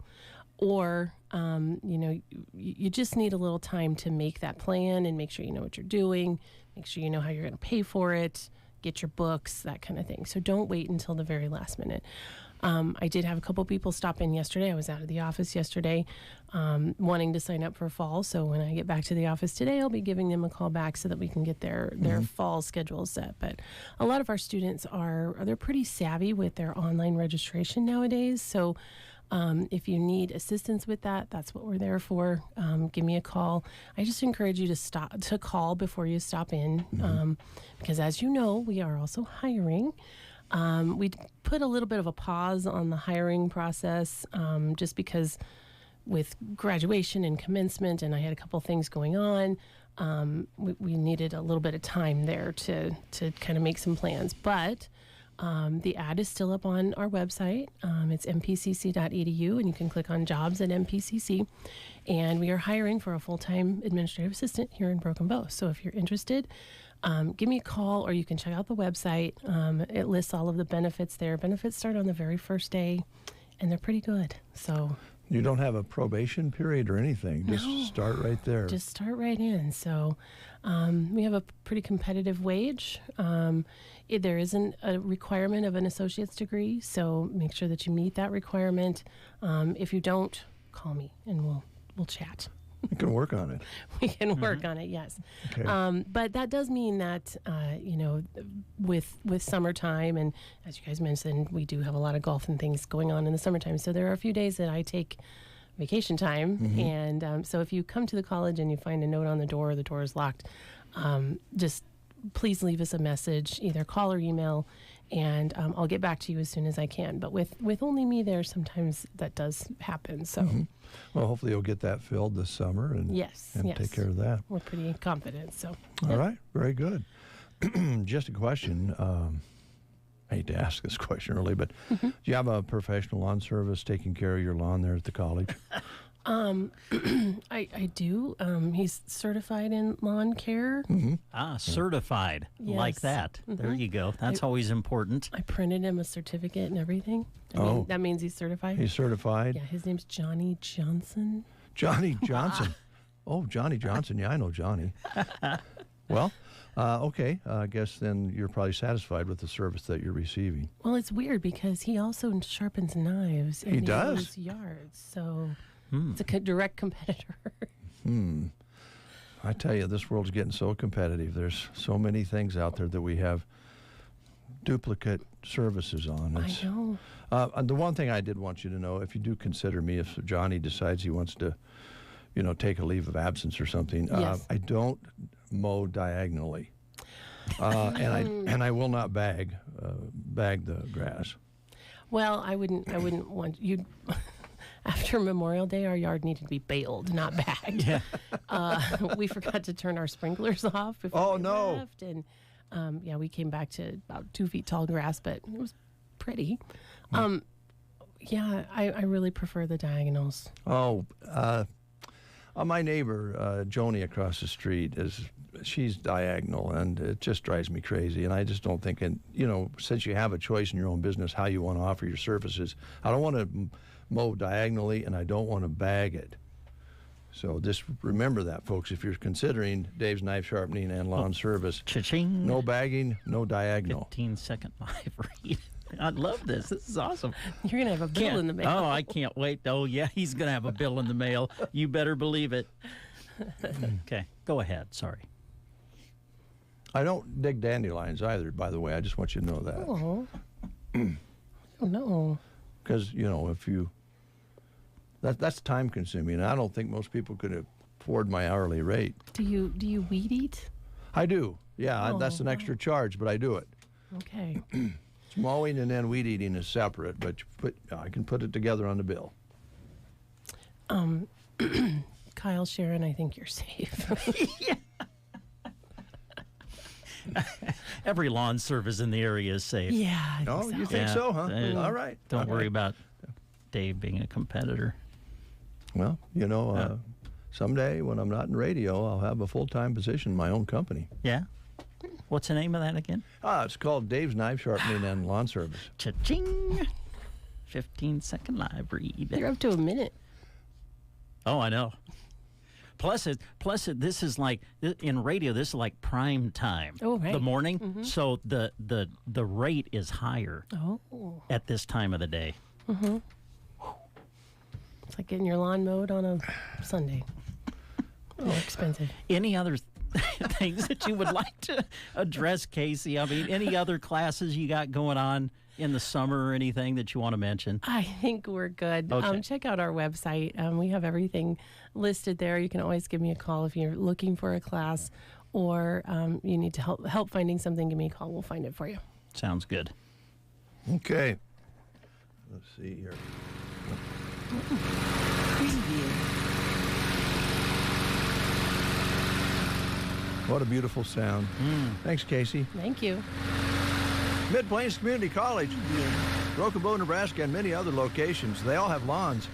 or you just need a little time to make that plan and make sure you know what you're doing, make sure you know how you're going to pay for it, get your books, that kind of thing. So don't wait until the very last minute. I did have a couple people stop in yesterday. I was out of the office yesterday wanting to sign up for fall. So when I get back to the office today, I'll be giving them a call back so that we can get their fall schedule set. But a lot of our students they're pretty savvy with their online registration nowadays. So if you need assistance with that, that's what we're there for. Give me a call. I just encourage you to call before you stop in because, as you know, we are also hiring. We put a little bit of a pause on the hiring process just because with graduation and commencement, and I had a couple things going on, we needed a little bit of time there to kind of make some plans. But the ad is still up on our website. It's mpcc.edu, and you can click on jobs at MPCC. And we are hiring for a full-time administrative assistant here in Broken Bow. So if you're interested, give me a call, or you can check out the website. It lists all of the benefits there. Benefits start on the very first day, and they're pretty good. So you don't have a probation period or anything. Just start right there. Just start right in. So we have a pretty competitive wage. There isn't a requirement of an associate's degree, so make sure that you meet that requirement. If you don't, call me, and we'll chat. You can work on it. We can work on it, yes. Okay. But that does mean that, with summertime, and as you guys mentioned, we do have a lot of golf and things going on in the summertime. So there are a few days that I take vacation time. And so if you come to the college and you find a note on the door is locked, just please leave us a message, either call or email, and I'll get back to you as soon as I can. But with only me there, sometimes that does happen. So, well, hopefully you'll get that filled this summer, and yes, take care of that. We're pretty confident. So, all right, very good. Just a question: hate to ask this question early, but do you have a professional lawn service taking care of your lawn there at the college? I do. He's certified in lawn care. Certified. Like Yes. that. There you go. That's always important. I printed him a certificate and everything. That means he's certified. He's certified? Yeah, his name's Johnny Johnson. Johnny Johnson. Oh, Johnny Johnson. Yeah, I know Johnny. Well, okay. I guess then you're probably satisfied with the service that you're receiving. Well, it's weird because he also sharpens knives. And He does? mows yards, so it's a direct competitor. I tell you, this world's getting so competitive. There's so many things out there that we have duplicate services on. I know. And the one thing I did want you to know, if you do consider me, if Johnny decides he wants to, take a leave of absence or something, Yes. I don't mow diagonally, and I will not bag the grass. Well, I wouldn't want you. After Memorial Day, our yard needed to be baled, not bagged. Yeah. We forgot to turn our sprinklers off before we no. left, and we came back to about 2 feet tall grass, but it was pretty. I really prefer the diagonals. Oh, my neighbor Joni across the street she's diagonal, and it just drives me crazy. And I just don't think, since you have a choice in your own business how you want to offer your services, I don't want to mow diagonally, and I don't want to bag it. So just remember that, folks, if you're considering Dave's Knife Sharpening and Lawn Service. Cha-ching. No bagging, no diagonal. 15-second live read. I love this. This is awesome. You're going to have a bill in the mail. Oh, I can't wait. Oh, yeah, he's going to have a bill in the mail. You better believe it. Okay, go ahead. Sorry. I don't dig dandelions either, by the way. I just want you to know that. Oh. Oh, no. Because, if you... That's time consuming. I don't think most people could afford my hourly rate. Do you weed eat? I do. Yeah, that's an extra charge, but I do it. Okay. Mowing and then weed eating is separate, but I can put it together on the bill. Kyle, Sharon, I think you're safe. Every lawn service in the area is safe. Yeah. I think so. You think so, huh? All right. Don't All worry right. about Dave being a competitor. Well, someday when I'm not in radio, I'll have a full-time position in my own company. Yeah? What's the name of that again? It's called Dave's Knife Sharpening and Lawn Service. Cha-ching! 15-second live read. You're up to a minute. Oh, I know. Plus, this is like, in radio, this is like prime time. Oh, right. The morning. So the rate is higher at this time of the day. Mm-hmm. It's like getting your lawn mowed on a Sunday. More expensive. Any other things that you would like to address, Casey? I mean, any other classes you got going on in the summer or anything that you want to mention? I think we're good. Okay. Check out our website. We have everything listed there. You can always give me a call if you're looking for a class or you need to help finding something. Give me a call. We'll find it for you. Sounds good. Okay. Let's see here. What a beautiful sound. Thanks, Casey. Thank you. Mid-Plains Community College, Broken Bow, Nebraska, and many other locations. They all have lawns.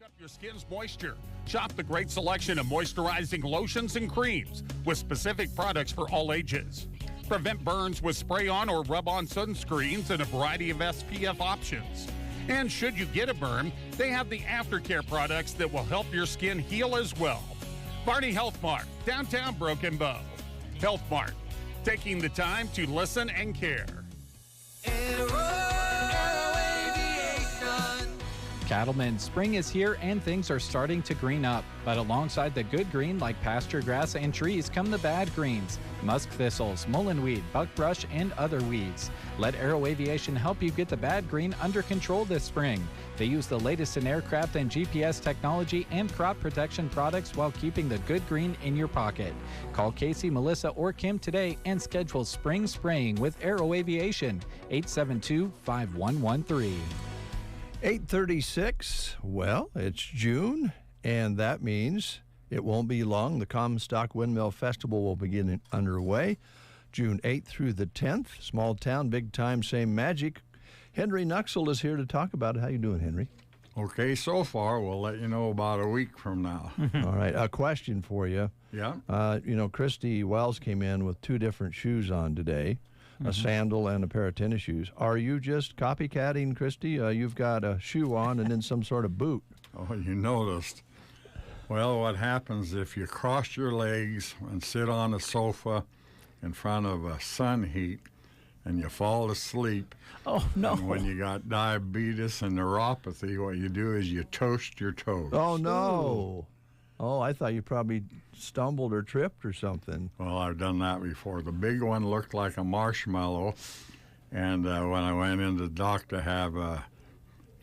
up your skin's moisture. Shop the great selection of moisturizing lotions and creams with specific products for all ages. Prevent burns with spray-on or rub-on sunscreens and a variety of SPF options. And should you get a burn, they have the aftercare products that will help your skin heal as well. Barney Health Mart, downtown Broken Bow. Health Mart, taking the time to listen and care. Cattlemen, spring is here and things are starting to green up. But alongside the good green like pasture grass and trees come the bad greens. Musk thistles, mullenweed, buckbrush, and other weeds. Let Aero Aviation help you get the bad green under control this spring. They use the latest in aircraft and GPS technology and crop protection products while keeping the good green in your pocket. Call Casey, Melissa, or Kim today and schedule spring spraying with Aero Aviation. 872-5113. 8:36. Well, it's June, and that means it won't be long. The Comstock Windmill Festival will begin underway June 8th through the 10th. Small town, big time, same magic. Henry Nuxel is here to talk about it. How you doing, Henry? Okay, so far. We'll let you know about a week from now. All right. A question for you. Yeah? Christy Wells came in with two different shoes on today. A sandal and a pair of tennis shoes. Are you just copycatting, Christy? You've got a shoe on and then some sort of boot. Oh, you noticed. Well, what happens if you cross your legs and sit on a sofa in front of a sun heat and you fall asleep? Oh, no. And when you got diabetes and neuropathy, what you do is you toast your toes. Oh, no. Oh, I thought you probably stumbled or tripped or something. Well, I've done that before. The big one looked like a marshmallow, and when I went in the doc to have a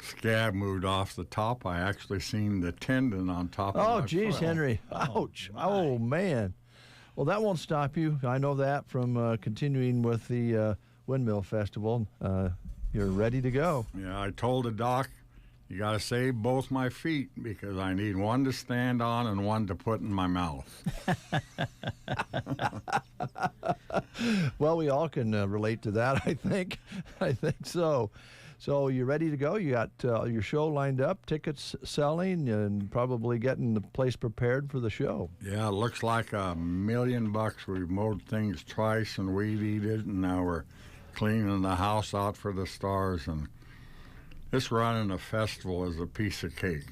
scab moved off the top, I actually seen the tendon on top of my Oh, geez, foot. Henry. Ouch. Oh, man. Well, that won't stop you. I know that from continuing with the Windmill Festival. You're ready to go. Yeah, I told the doc, you got to save both my feet because I need one to stand on and one to put in my mouth. Well, we all can relate to that, I think. I think so. So you ready to go? You got your show lined up, tickets selling, and probably getting the place prepared for the show. Yeah, it looks like $1 million. We've mowed things twice and weed-eated, and now we're cleaning the house out for the stars. And this running a festival is a piece of cake.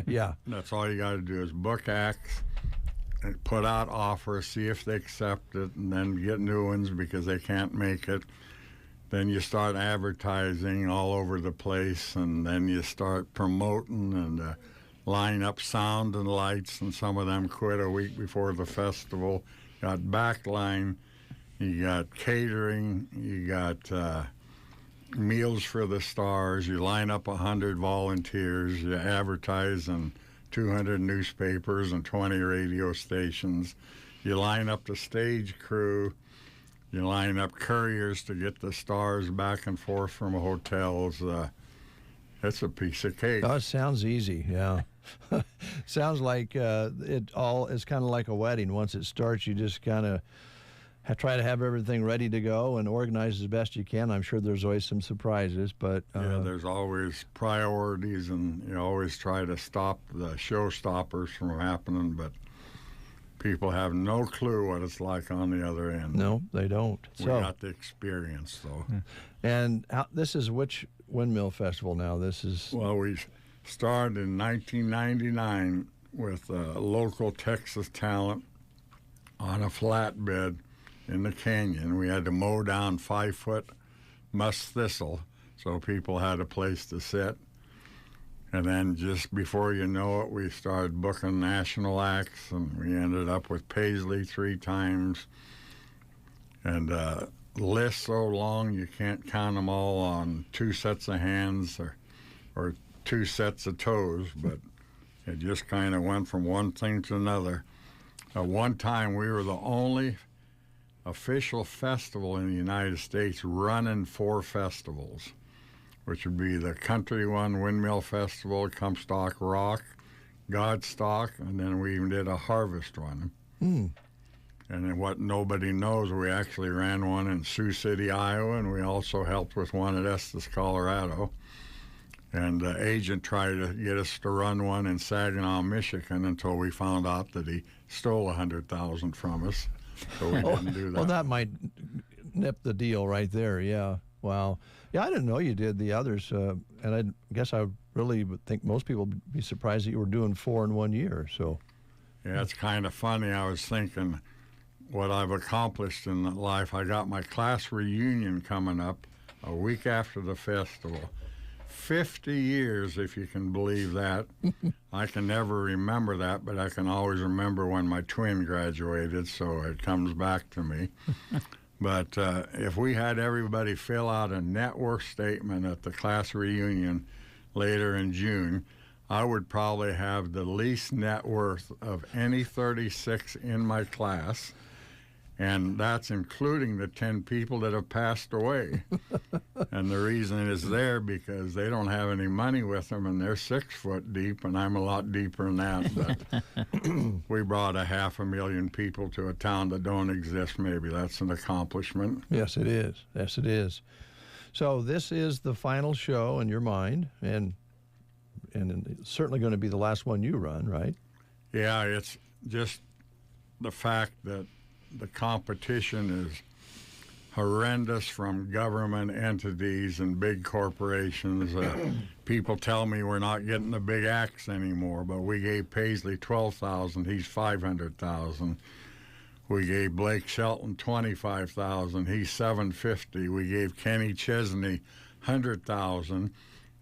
Yeah. That's all you got to do is book acts and put out offers, see if they accept it, and then get new ones because they can't make it. Then you start advertising all over the place, and then you start promoting and line up sound and lights, and some of them quit a week before the festival. You got backline, you got catering, you got meals for the stars, you line up 100 volunteers, you advertise in 200 newspapers and 20 radio stations, you line up the stage crew, you line up couriers to get the stars back and forth from hotels. It's a piece of cake. Oh, it sounds easy, yeah. Sounds like it all is kind of like a wedding. Once it starts, you just kind of try to have everything ready to go and organize as best you can. I'm sure there's always some surprises, but yeah, there's always priorities, and you always try to stop the showstoppers from happening, but people have no clue what it's like on the other end. No, they don't. We got the experience, though. And this is which Windmill Festival now? This is... Well, we started in 1999 with local Texas talent on a flatbed in the canyon. We had to mow down 5-foot musk thistle so people had a place to sit. And then just before you know it, we started booking national acts, and we ended up with Paisley 3 times. And lists so long you can't count them all on 2 sets of hands or 2 sets of toes, but it just kind of went from one thing to another. One time we were the only official festival in the United States running 4 festivals, which would be the Country One Windmill Festival, Comstock Rock, Godstock, and then we even did a Harvest one. And then what nobody knows, we actually ran one in Sioux City, Iowa, and we also helped with one at Estes, Colorado. And the agent tried to get us to run one in Saginaw, Michigan, until we found out that he stole $100,000 from us. So we didn't do that. Well, that might nip the deal right there. Yeah. Wow. Yeah, I didn't know you did the others, and I guess I really would think most people would be surprised that you were doing 4 in 1 year. So. Yeah, it's kind of funny. I was thinking what I've accomplished in life. I got my class reunion coming up a week after the festival. 50 years, if you can believe that. I can never remember that, but I can always remember when my twin graduated, so it comes back to me. But if we had everybody fill out a net worth statement at the class reunion later in June, I would probably have the least net worth of any 36 in my class. And that's including the 10 people that have passed away. And the reason is there because they don't have any money with them, and they're 6 foot deep, and I'm a lot deeper than that. But we brought 500,000 people to a town that don't exist. Maybe that's an accomplishment. Yes, it is. Yes, it is. So this is the final show in your mind, and it's certainly going to be the last one you run, right? Yeah, it's just the fact that the competition is horrendous from government entities and big corporations. People tell me we're not getting the big acts anymore, but we gave Paisley $12,000. He's $500,000. We gave Blake Shelton $25,000. He's $750,000. We gave Kenny Chesney $100,000,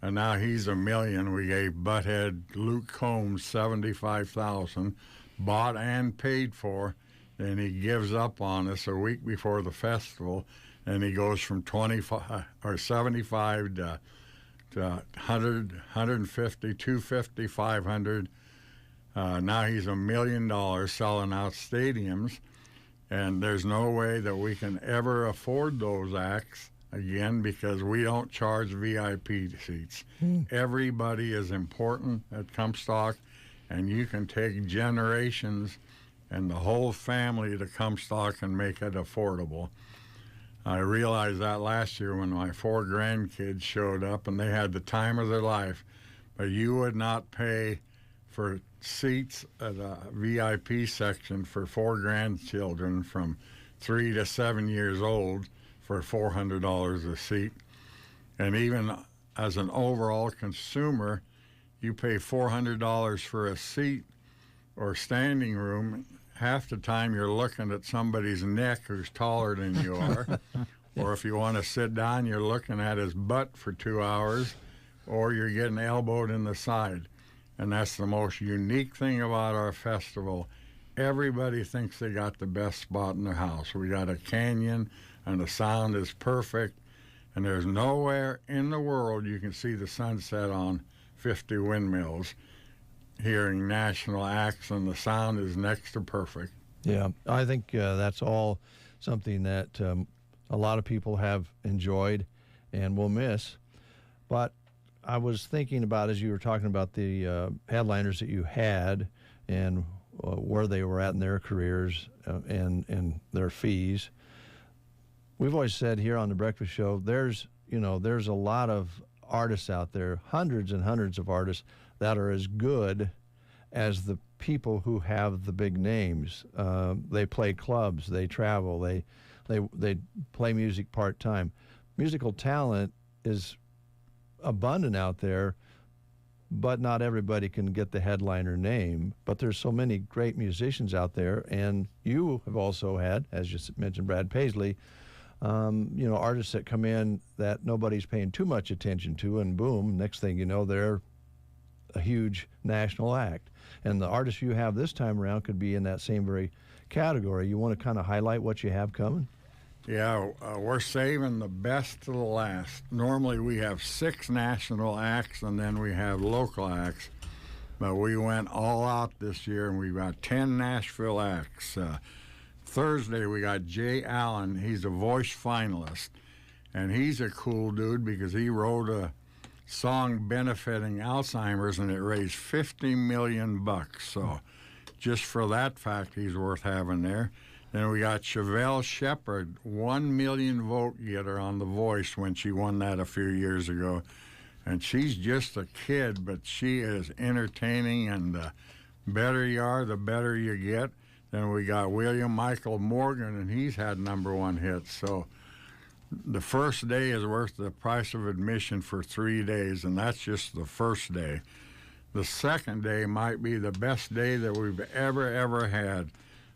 and now he's $1 million. We gave butthead Luke Combs $75,000, bought and paid for. And he gives up on us a week before the festival, and he goes from 25 or 75 to 100, 150, 250, 500. Now he's $1 million selling out stadiums, and there's no way that we can ever afford those acts again because we don't charge VIP seats. Everybody is important at Comstock, and you can take generations and the whole family to Comstock and make it affordable. I realized that last year when my 4 grandkids showed up and they had the time of their life, but you would not pay for seats at a VIP section for 4 grandchildren from 3 to 7 years old for $400 a seat. And even as an overall consumer, you pay $400 for a seat or standing room. Half the time you're looking at somebody's neck who's taller than you are. Or if you want to sit down, you're looking at his butt for 2 hours, or you're getting elbowed in the side. And that's the most unique thing about our festival. Everybody thinks they got the best spot in their house. We got a canyon, and the sound is perfect, and there's nowhere in the world you can see the sunset on 50 windmills. Hearing national acts, and the sound is next to perfect. Yeah, I think that's all something that a lot of people have enjoyed and will miss. But I was thinking about, as you were talking about the headliners that you had and where they were at in their careers and their fees. We've always said here on the Breakfast Show, there's a lot of artists out there, hundreds and hundreds of artists that are as good as the people who have the big names. They play clubs, they travel, they play music part-time. Musical talent is abundant out there, but not everybody can get the headliner name. But there's so many great musicians out there, and you have also had, as you mentioned, Brad Paisley, artists that come in that nobody's paying too much attention to, and boom, next thing you know, they're a huge national act. And the artists you have this time around could be in that same very category. You want to kind of highlight what you have coming? Yeah, we're saving the best to the last. Normally we have 6 national acts and then we have local acts, but we went all out this year and we've got 10 Nashville acts. Thursday we got Jay Allen. He's a voice finalist, and he's a cool dude because he wrote a song benefiting Alzheimer's and it raised $50 million. So just for that fact, he's worth having there. Then we got Chevelle Shepherd, 1 million vote getter on The Voice when she won that a few years ago. And she's just a kid, but she is entertaining, and the better you are, the better you get. Then we got William Michael Morgan, and he's had #1 hits. So the first day is worth the price of admission for 3 days, and that's just the first day. The second day might be the best day that we've ever had.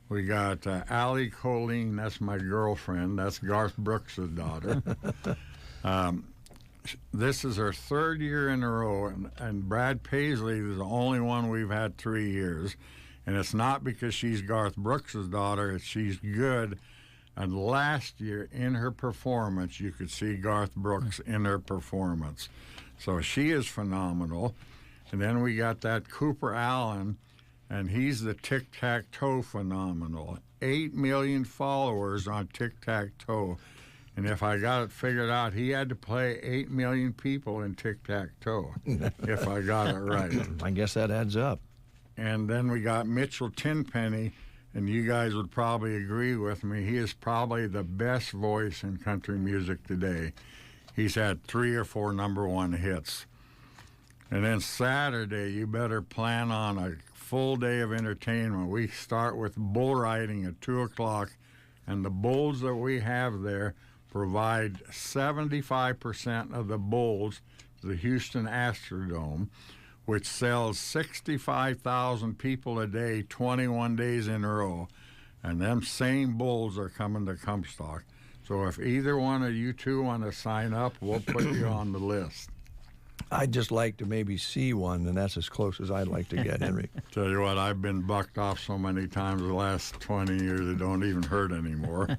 We got Allie Colleen, that's my girlfriend. That's Garth Brooks' daughter. This is her 3rd year in a row, and Brad Paisley is the only one we've had 3 years. And it's not because she's Garth Brooks' daughter, it's she's good. And last year, in her performance, you could see Garth Brooks in her performance. So she is phenomenal. And then we got that Cooper Allen, and he's the tic-tac-toe phenomenal. 8 million followers on tic-tac-toe. And if I got it figured out, he had to play 8 million people in tic-tac-toe, if I got it right. I guess that adds up. And then we got Mitchell Tenpenny, and you guys would probably agree with me. He is probably the best voice in country music today. He's had 3 or 4 #1 hits. And then Saturday, you better plan on a full day of entertainment. We start with bull riding at 2 o'clock, and the bulls that we have there provide 75% of the bulls to the Houston Astrodome, which sells 65,000 people a day, 21 days in a row. And them same bulls are coming to Comstock. So if either one of you two want to sign up, we'll put you on the list. I'd just like to maybe see one, and that's as close as I'd like to get, Henry. Tell you what, I've been bucked off so many times the last 20 years it don't even hurt anymore.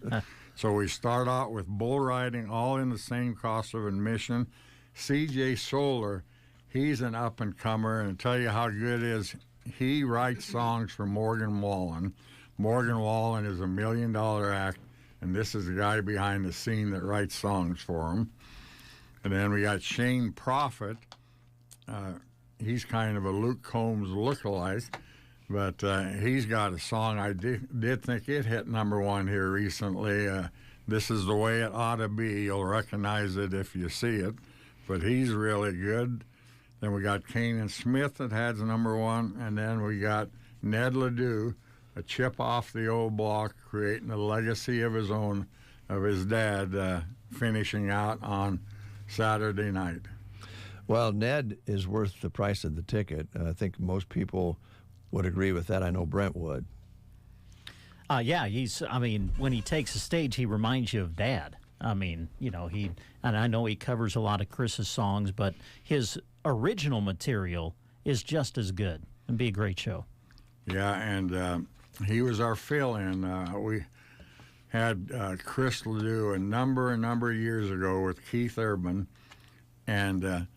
So we start out with bull riding, all in the same cost of admission. C.J. Solar, he's an up-and-comer, and tell you how good it is, he writes songs for Morgan Wallen. Morgan Wallen is a $1 million act, and this is the guy behind the scene that writes songs for him. And then we got Shane Prophet. He's kind of a Luke Combs lookalike, but he's got a song. I did think it hit #1 here recently. This is the way it ought to be. You'll recognize it if you see it, but he's really good. Then we got Kanan Smith that has #1, and then we got Ned Ledoux, a chip off the old block, creating a legacy of his own, of his dad, finishing out on Saturday night. Well, Ned is worth the price of the ticket. I think most people would agree with that. I know Brent would. Yeah, when he takes the stage, he reminds you of Dad. And I know he covers a lot of Chris's songs, but his original material is just as good. It'd be a great show. Yeah, and he was our fill-in. We had Chris Ledoux a number of years ago with Keith Urban, and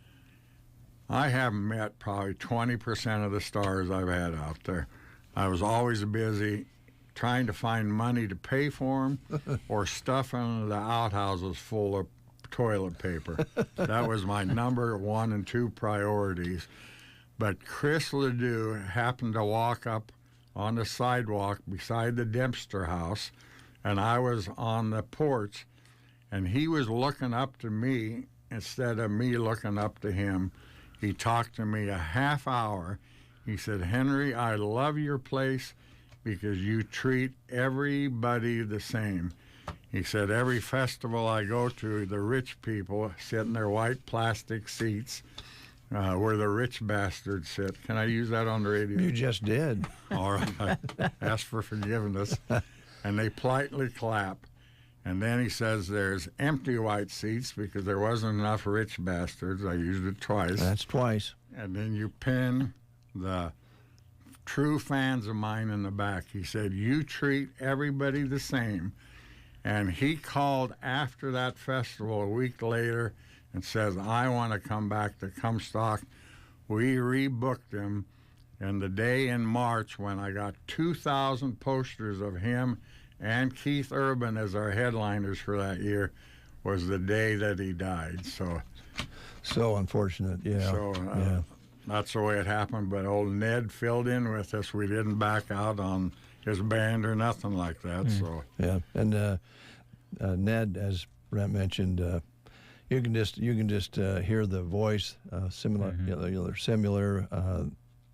I haven't met probably 20% of the stars I've had out there. I was always busy trying to find money to pay for them or stuffing the outhouses full of toilet paper. That was my #1 and 2 priorities. But Chris Ledoux happened to walk up on the sidewalk beside the Dempster house, and I was on the porch, and he was looking up to me instead of me looking up to him. He talked to me a half hour. He said, "Henry, I love your place because you treat everybody the same." He said, "Every festival I go to, the rich people sit in their white plastic seats where the rich bastards sit." Can I use that on the radio? You just did. All right. Ask for forgiveness. And they politely clap. And then he says there's empty white seats because there wasn't enough rich bastards. I used it twice. That's twice. And then you pin the true fans of mine in the back. He said, "You treat everybody the same." And he called after that festival a week later and says, "I want to come back to Comstock." We rebooked him. And the day in March when I got 2,000 posters of him and Keith Urban as our headliners for that year was the day that he died. So unfortunate, yeah. So that's the way it happened. But old Ned filled in with us. We didn't back out on his band or nothing like that. So yeah, and Ned, as Brent mentioned, You can just hear the voice, similar, they're similar.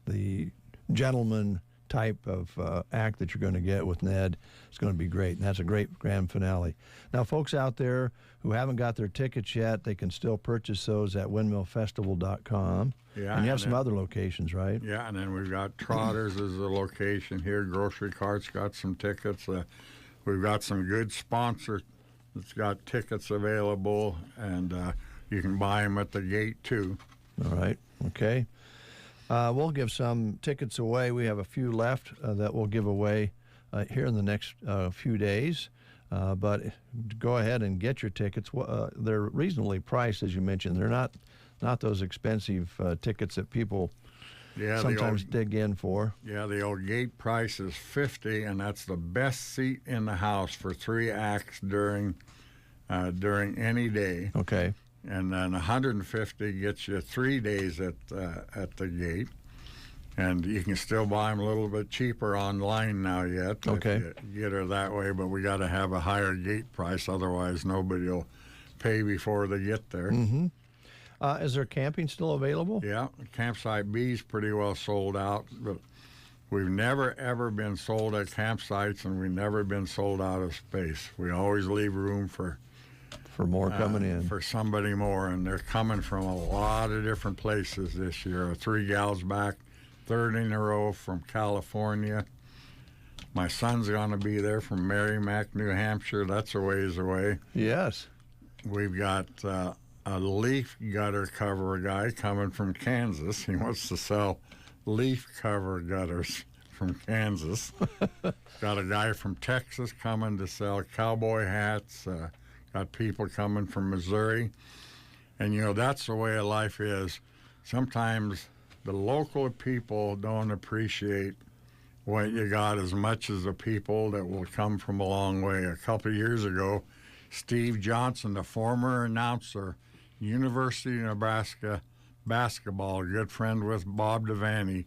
The gentleman type of act that you're going to get with Ned is going to be great, and that's a great grand finale. Now, folks out there who haven't got their tickets yet, they can still purchase those at windmillfestival.com. Yeah, and you have some other locations, right? Yeah, and then we've got Trotters as a location here. Grocery Cart's got some tickets. We've got some good sponsors that's got tickets available, and you can buy them at the gate, too. All right, okay. We'll give some tickets away. We have a few left that we'll give away here in the next few days. But go ahead and get your tickets. They're reasonably priced, as you mentioned. They're not those expensive tickets that people sometimes dig in for. Yeah, the old gate price is $50, and that's the best seat in the house for 3 acts during any day. Okay. And then $150 gets you 3 days at the gate, and you can still buy them a little bit cheaper online now yet. Okay. If you get her that way, but we got to have a higher gate price, otherwise nobody will pay before they get there. Mm-hmm. Is there camping still available? Yeah, Campsite B is pretty well sold out, but we've never ever been sold at campsites, and we've never been sold out of space. We always leave room for more coming in. For somebody more, and they're coming from a lot of different places this year. 3 gals back, 3rd in a row from California. My son's going to be there from Merrimack, New Hampshire. That's a ways away. Yes. We've got a leaf gutter cover guy coming from Kansas. He wants to sell leaf cover gutters from Kansas. Got a guy from Texas coming to sell cowboy hats. Got people coming from Missouri. And, that's the way of life is. Sometimes the local people don't appreciate what you got as much as the people that will come from a long way. A couple of years ago, Steve Johnson, the former announcer, University of Nebraska basketball, a good friend with Bob Devaney,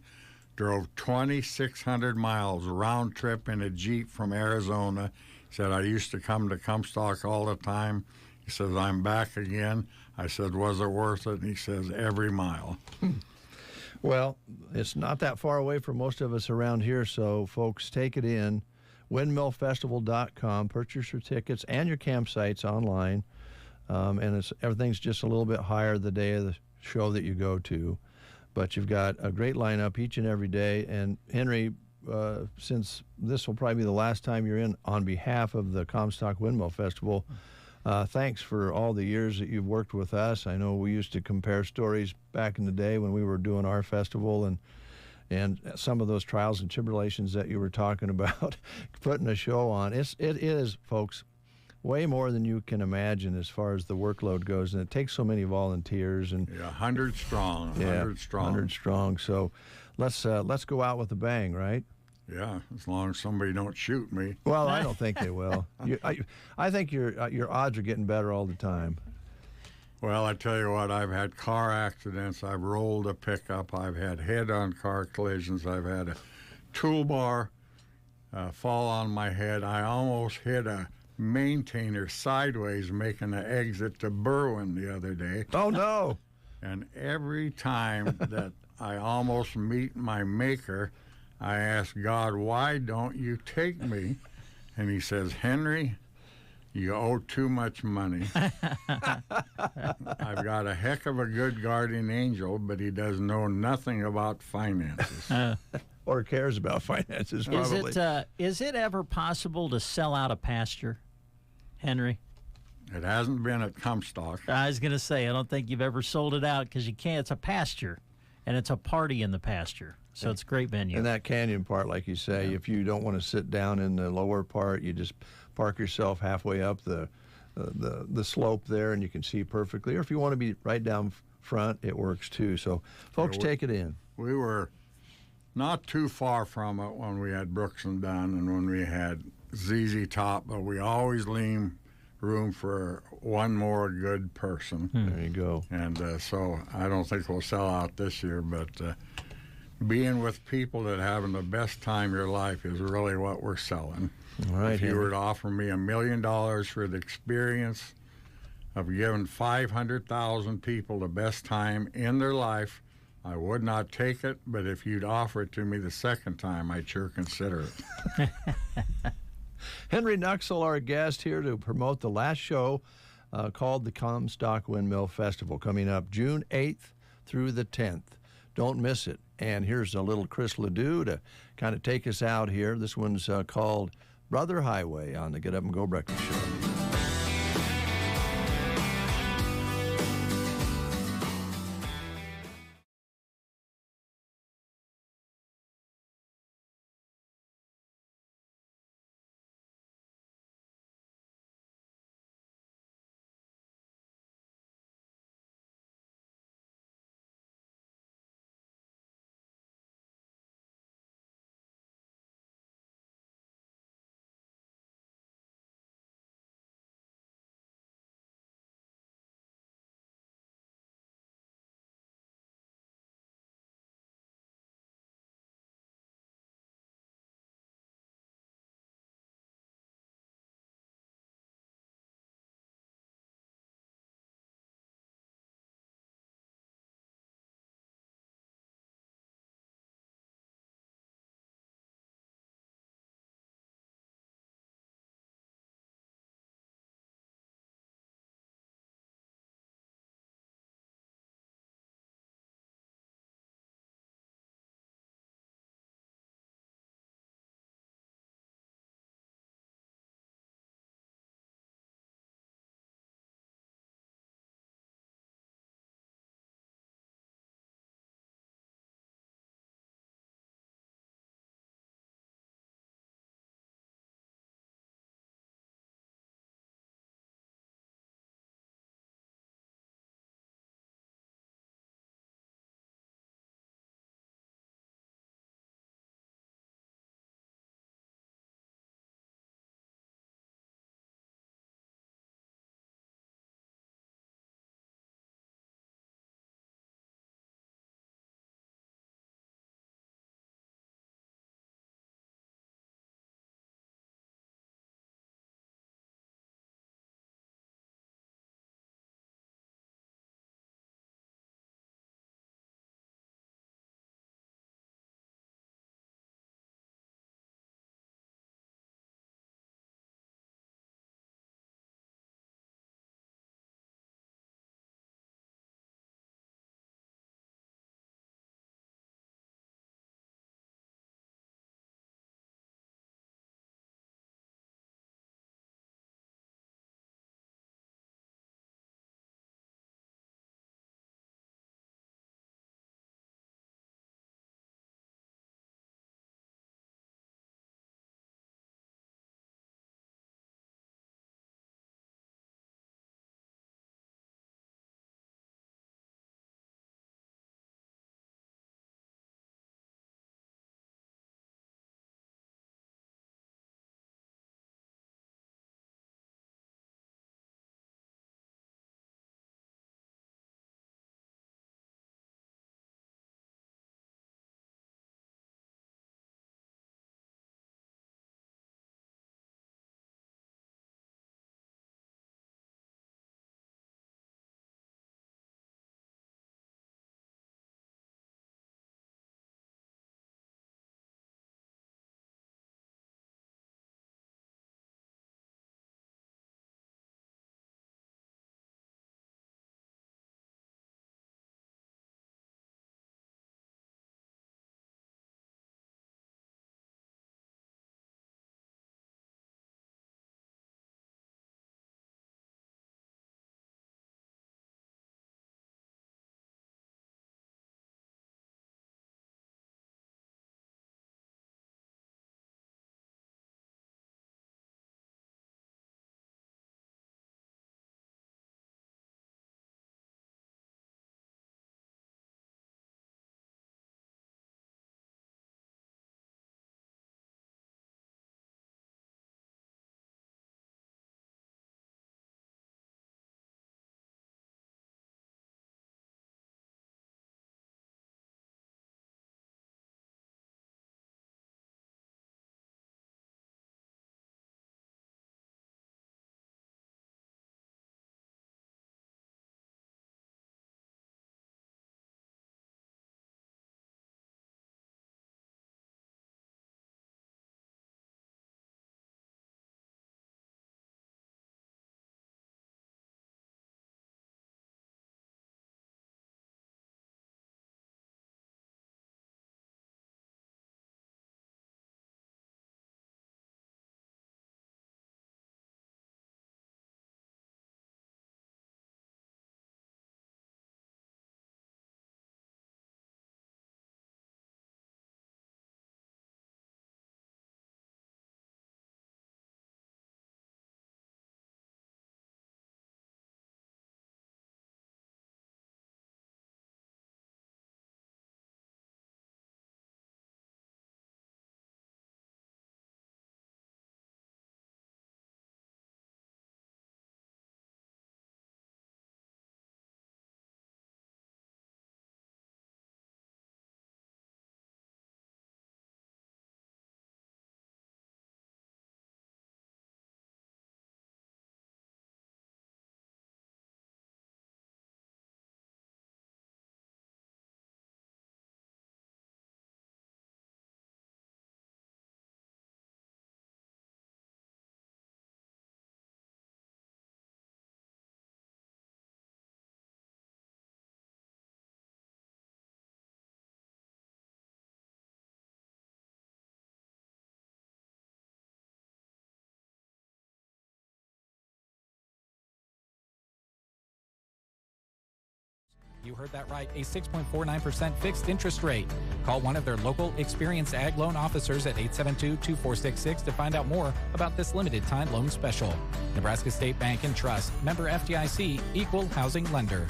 drove 2,600 miles round trip in a Jeep from Arizona. He said, I used to come to Comstock all the time. He says, I'm back again. I said, was it worth it? And he says, every mile. Well, it's not that far away from most of us around here, so folks, take it in. Windmillfestival.com. Purchase your tickets and your campsites online. And everything's just a little bit higher the day of the show that you go to. But you've got a great lineup each and every day. And Henry, since this will probably be the last time you're in, on behalf of the Comstock Windmill Festival, thanks for all the years that you've worked with us. I know we used to compare stories back in the day when we were doing our festival, and some of those trials and tribulations that you were talking about, putting a show on. It is, folks, way more than you can imagine as far as the workload goes, and it takes so many volunteers. And 100 strong. 100 strong. 100 strong. So let's go out with a bang, right? Yeah, as long as somebody don't shoot me. Well, I don't think they will. I think your odds are getting better all the time. Well, I tell you what, I've had car accidents. I've rolled a pickup. I've had head-on car collisions. I've had a toolbar fall on my head. I almost hit a maintainer sideways making an exit to Berwyn the other day. Oh, no. And every time that I almost meet my maker, I ask God, why don't you take me? And he says, Henry, you owe too much money. I've got a heck of a good guardian angel, but he does know nothing about finances. Or cares about finances, probably. Is it ever possible to sell out a pasture, Henry? It hasn't been at Comstock. I was going to say, I don't think you've ever sold it out because you can't. It's a pasture, and it's a party in the pasture. So it's a great venue. And that canyon part, like you say, if you don't want to sit down in the lower part, you just park yourself halfway up the slope there, and you can see perfectly. Or if you want to be right down front, it works too. So, folks, take it in. We were not too far from it when we had Brooks and Dunn and when we had ZZ Top, but we always leave room for one more good person. There you go. And so I don't think we'll sell out this year, but being with people that are having the best time of your life is really what we're selling. All right, if you were to offer me $1 million for the experience, of giving 500,000 people the best time in their life, I would not take it, but if you'd offer it to me the second time, I'd sure consider it. Henry Nuxel, our guest here to promote the last show called the Comstock Windmill Festival, coming up June 8th through the 10th. Don't miss it. And here's a little Chris Ledoux to kind of take us out here. This one's called Brother Highway on the Get Up and Go Breakfast Show. You heard that right, a 6.49% fixed interest rate. Call one of their local experienced ag loan officers at 872-2466 to find out more about this limited time loan special. Nebraska State Bank and Trust, member FDIC, equal housing lender.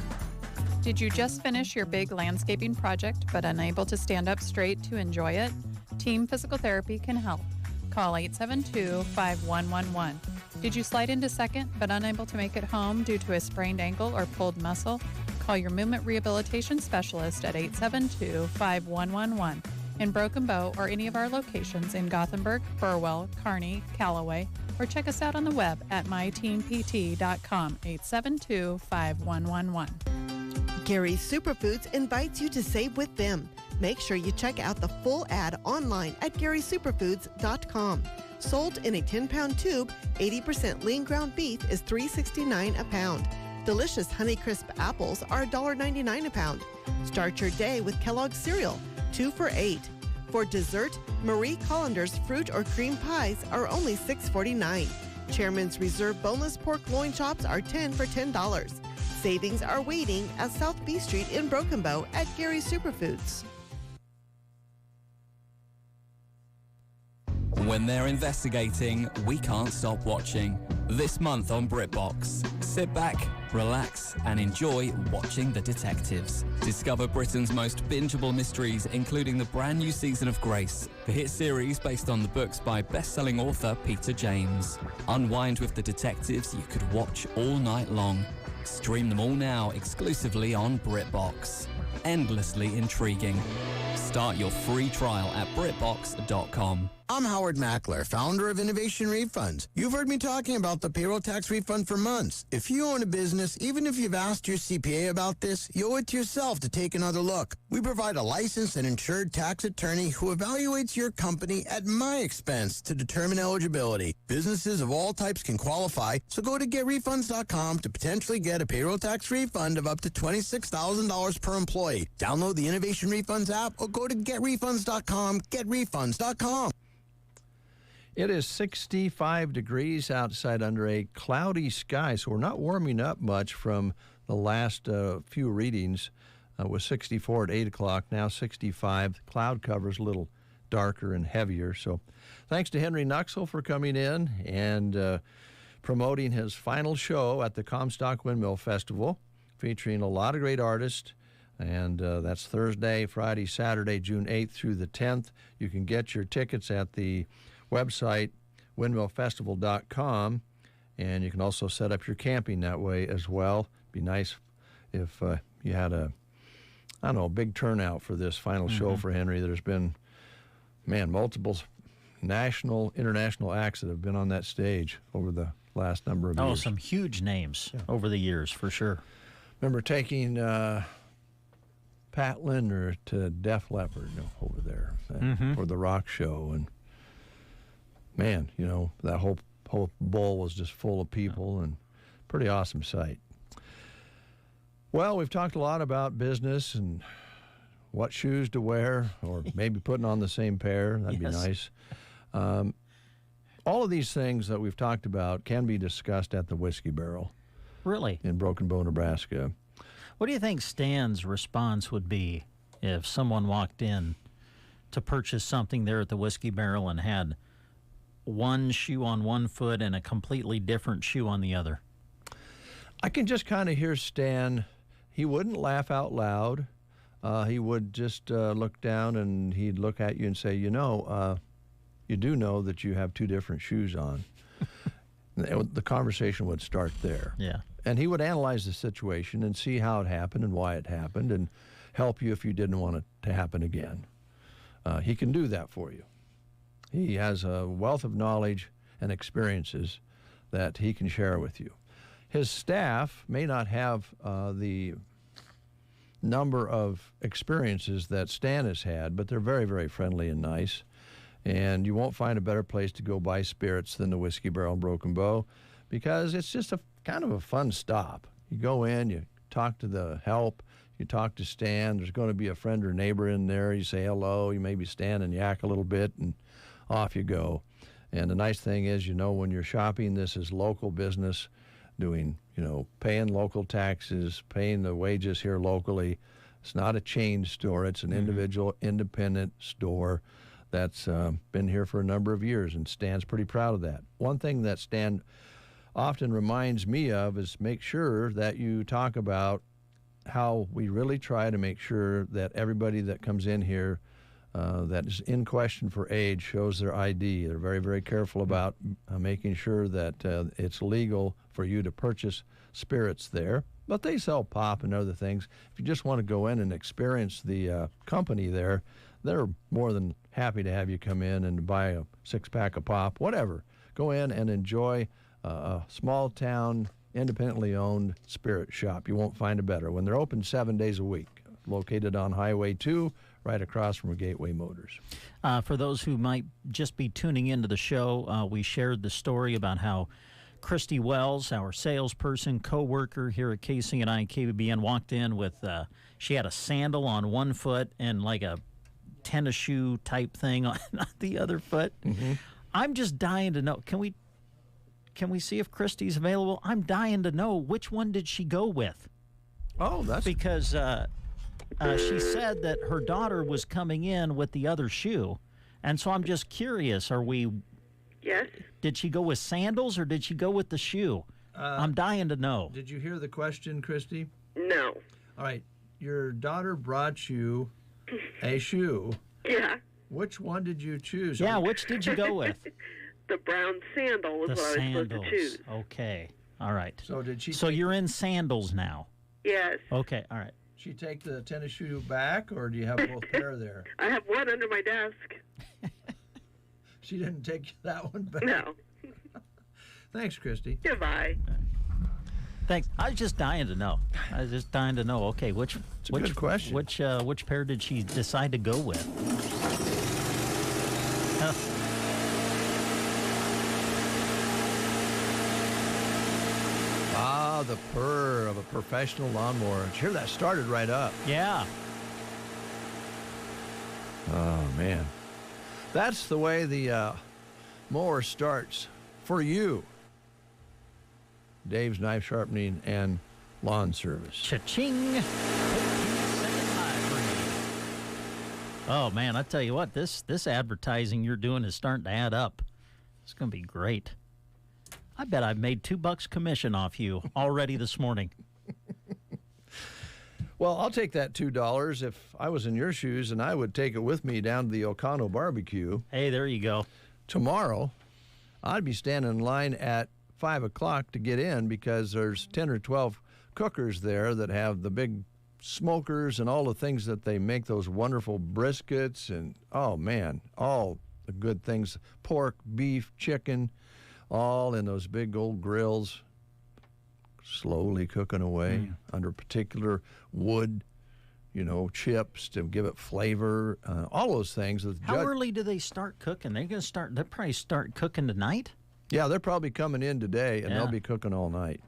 Did you just finish your big landscaping project but unable to stand up straight to enjoy it? Team Physical Therapy can help. Call 872-5111. Did you slide into second but unable to make it home due to a sprained ankle or pulled muscle? Call your movement rehabilitation specialist at 872-5111 in Broken Bow or any of our locations in Gothenburg, Burwell, Kearney, Callaway, or check us out on the web at myteampt.com, 872-5111. Gary's Superfoods invites you to save with them. Make sure you check out the full ad online at garysuperfoods.com. Sold in a 10-pound tube, 80% lean ground beef is $3.69 a pound. Delicious Honeycrisp apples are $1.99 a pound. Start your day with Kellogg's cereal, 2 for $8. For dessert, Marie Collander's fruit or cream pies are only $6.49. Chairman's Reserve boneless pork loin chops are 10 for $10. Savings are waiting at South B Street in Broken Bow at Gary's Superfoods. When they're investigating, we can't stop watching. This month on BritBox, sit back, relax, and enjoy watching the detectives. Discover Britain's most bingeable mysteries, including the brand new season of Grace, the hit series based on the books by best-selling author Peter James. Unwind with the detectives you could watch all night long. Stream them all now exclusively on BritBox. Endlessly intriguing. Start your free trial at BritBox.com. I'm Howard Mackler, founder of Innovation Refunds. You've heard me talking about the payroll tax refund for months. If you own a business, even if you've asked your CPA about this, you owe it to yourself to take another look. We provide a licensed and insured tax attorney who evaluates your company at my expense to determine eligibility. Businesses of all types can qualify, so go to GetRefunds.com to potentially get a payroll tax refund of up to $26,000 per employee. Download the Innovation Refunds app or go to GetRefunds.com, GetRefunds.com. It is 65 degrees outside under a cloudy sky, so we're not warming up much from the last few readings. It was 64 at 8 o'clock, now 65. The cloud cover's a little darker and heavier. So thanks to Henry Nuxel for coming in and promoting his final show at the Comstock Windmill Festival, featuring a lot of great artists. And that's Thursday, Friday, Saturday, June 8th through the 10th. You can get your tickets at the website, windmillfestival.com, and you can also set up your camping that way as well. Be nice if you had a big turnout for this final show for Henry. There's been, multiple national, international acts that have been on that stage over the last number of years. Oh, some huge names over the years, for sure. Remember taking Pat Linder to Def Leppard over there for the rock show, and man, that whole bowl was just full of people and pretty awesome sight. Well, we've talked a lot about business and what shoes to wear, or maybe putting on the same pair. That'd be nice. All of these things that we've talked about can be discussed at the Whiskey Barrel. Really? In Broken Bow, Nebraska. What do you think Stan's response would be if someone walked in to purchase something there at the Whiskey Barrel and had one shoe on one foot and a completely different shoe on the other? I can just kind of hear Stan. He wouldn't laugh out loud. He would just look down and he'd look at you and say, you do know that you have two different shoes on. The conversation would start there. Yeah. And he would analyze the situation and see how it happened and why it happened and help you if you didn't want it to happen again. He can do that for you. He has a wealth of knowledge and experiences that he can share with you. His staff may not have the number of experiences that Stan has had, but they're very, very friendly and nice. And you won't find a better place to go buy spirits than the Whiskey Barrel in Broken Bow, because it's just a kind of a fun stop. You go in, you talk to the help, you talk to Stan. There's going to be a friend or neighbor in there. You say hello. You maybe stand and yak a little bit, and off you go. And the nice thing is, when you're shopping, this is local business. doing, paying local taxes, paying the wages here locally. It's not a chain store. It's an individual, independent store that's been here for a number of years, and Stan's pretty proud of that. One thing that Stan often reminds me of is make sure that you talk about how we really try to make sure that everybody that comes in here that is in question for age shows their ID. They're very, very careful about making sure that it's legal for you to purchase spirits there. But they sell pop and other things. If you just want to go in and experience the company there, they're more than happy to have you come in and buy a six-pack of pop, whatever. Go in and enjoy a small-town, independently owned spirit shop. You won't find a better. When they're open 7 days a week, located on Highway 2, right across from Gateway Motors. For those who might just be tuning into the show, we shared the story about how Christy Wells, our salesperson, co-worker here at KCNI and KBBN, walked in with, she had a sandal on one foot and like a tennis shoe type thing on the other foot. I'm just dying to know. Can we see if Christy's available? I'm dying to know, which one did she go with? Oh, that's... Because she said that her daughter was coming in with the other shoe. And so I'm just curious, Yes? Did she go with sandals or did she go with the shoe? I'm dying to know. Did you hear the question, Christy? No. All right. Your daughter brought you a shoe. Yeah. Which one did you choose? Yeah, which did you go with? The brown sandal was The what I was supposed sandals. to choose. Okay. All right. So did she? So you're in sandals now. Yes. Okay. All right. She take the tennis shoe back, or do you have both pair there? I have one under my desk. She didn't take that one back? No. Thanks, Christy. Goodbye. Thanks. I was just dying to know. Okay, which good question. Which pair did she decide to go with? The purr of a professional lawnmower. Sure, that started right up. Yeah. Oh, man. That's the way the mower starts for you. Dave's Knife Sharpening and Lawn Service. Cha-ching. Oh, man, I tell you what, this advertising you're doing is starting to add up. It's going to be great. I bet I've made $2 commission off you already this morning. Well, I'll take that $2 if I was in your shoes, and I would take it with me down to the O'Connell barbecue. Hey, there you go. Tomorrow, I'd be standing in line at 5 o'clock to get in because there's 10 or 12 cookers there that have the big smokers and all the things that they make, those wonderful briskets and, oh, man, all the good things, pork, beef, chicken, all in those big old grills, slowly cooking away under particular wood, chips to give it flavor, all those things. How early do they start cooking? They'll probably start cooking tonight? Yeah, they're probably coming in today, and they'll be cooking all night.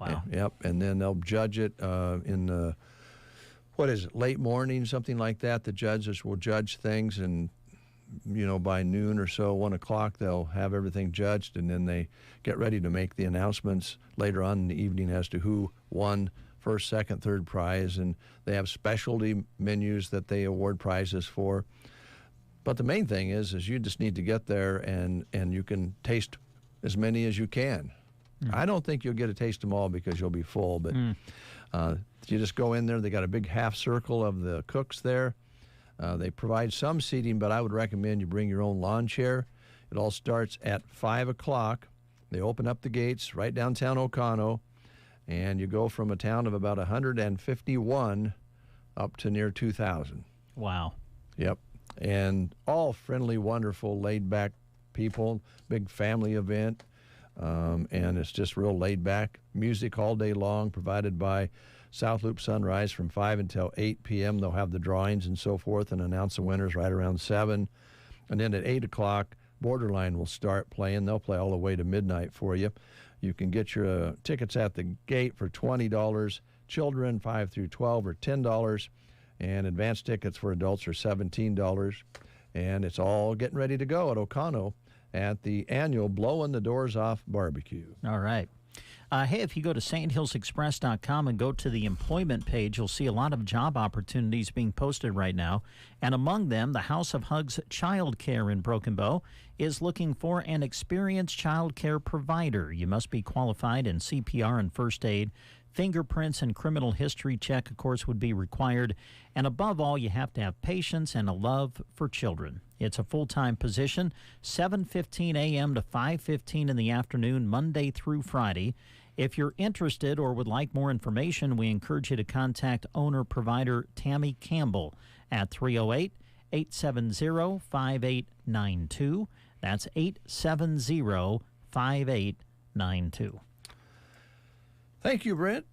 Wow. Yep, and then they'll judge it in, late morning, something like that. The judges will judge things, and by noon or so, 1 o'clock, they'll have everything judged, and then they get ready to make the announcements later on in the evening as to who won first, second, third prize, and they have specialty menus that they award prizes for. But the main thing is you just need to get there, and you can taste as many as you can. I don't think you'll get to taste them all because you'll be full, but you just go in there. They got a big half circle of the cooks there. They provide some seating, but I would recommend you bring your own lawn chair. It all starts at 5 o'clock. They open up the gates right downtown O'Connell, and you go from a town of about 151 up to near 2,000. Wow. Yep. And all friendly, wonderful, laid-back people, big family event, and it's just real laid-back. Music all day long provided by South Loop Sunrise from 5 until 8 p.m. They'll have the drawings and so forth and announce the winners right around 7. And then at 8 o'clock, Borderline will start playing. They'll play all the way to midnight for you. You can get your tickets at the gate for $20. Children 5 through 12 are $10. And advance tickets for adults are $17. And it's all getting ready to go at O'Connell at the annual Blowing the Doors Off barbecue. All right. Hey, if you go to sandhillsexpress.com and go to the employment page, you'll see a lot of job opportunities being posted right now. And among them, the House of Hugs Child Care in Broken Bow is looking for an experienced child care provider. You must be qualified in CPR and first aid. Fingerprints and criminal history check, of course, would be required. And above all, you have to have patience and a love for children. It's a full-time position, 7:15 a.m. to 5:15 in the afternoon, Monday through Friday. If you're interested or would like more information, we encourage you to contact owner-provider Tammy Campbell at 308-870-5892. That's 870-5892. Thank you, Brent.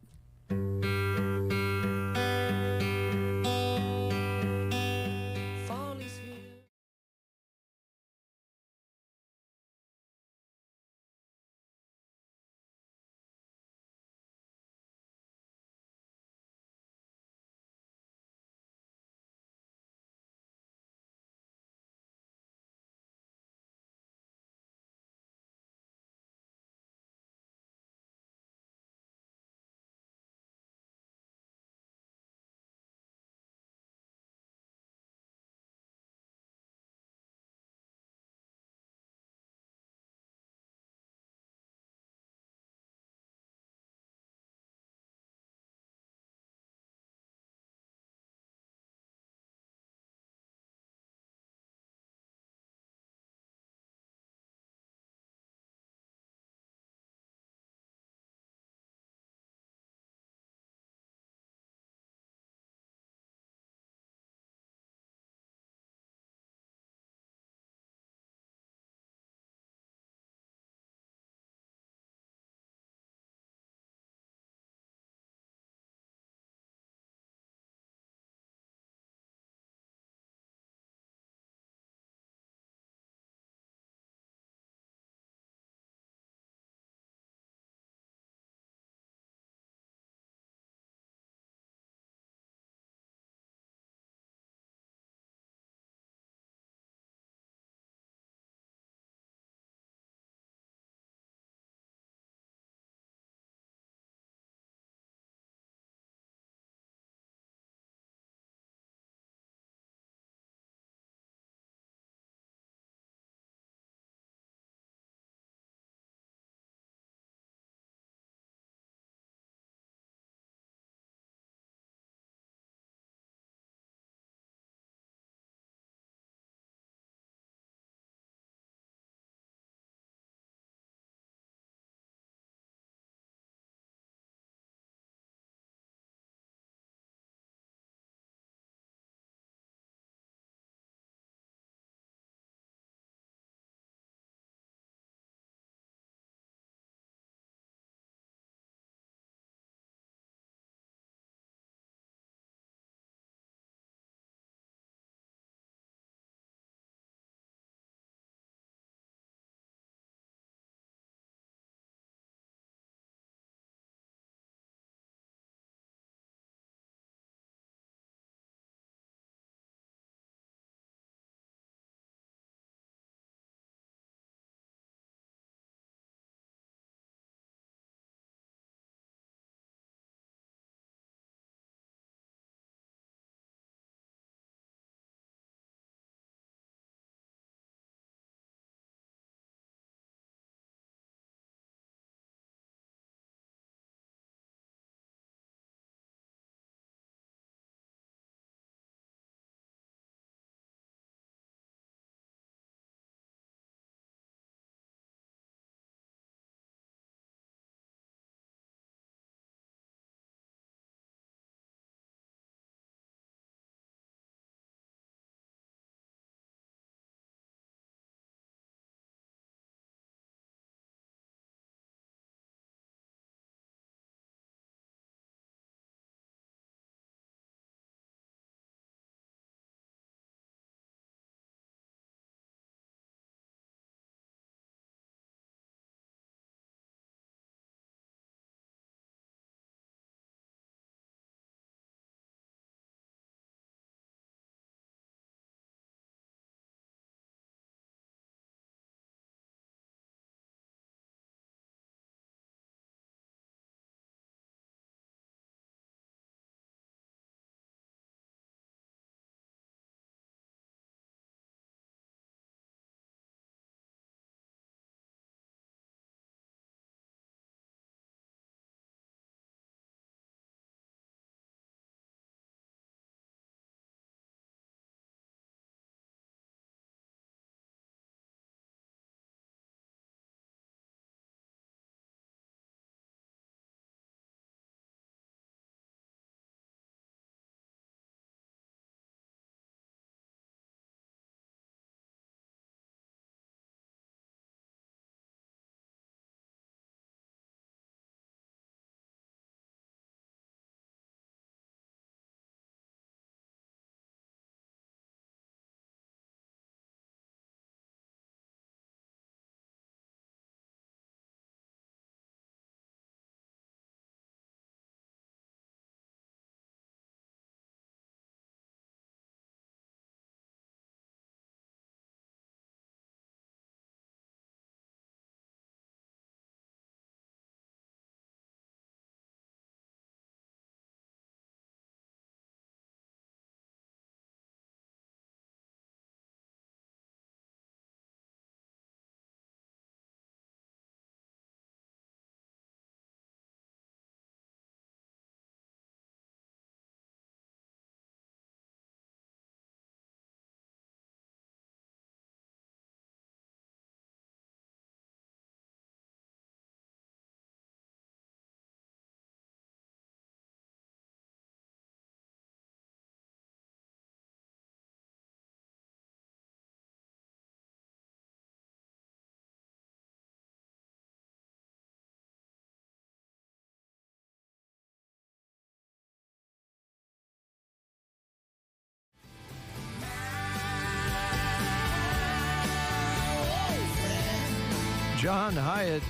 John Hyatt,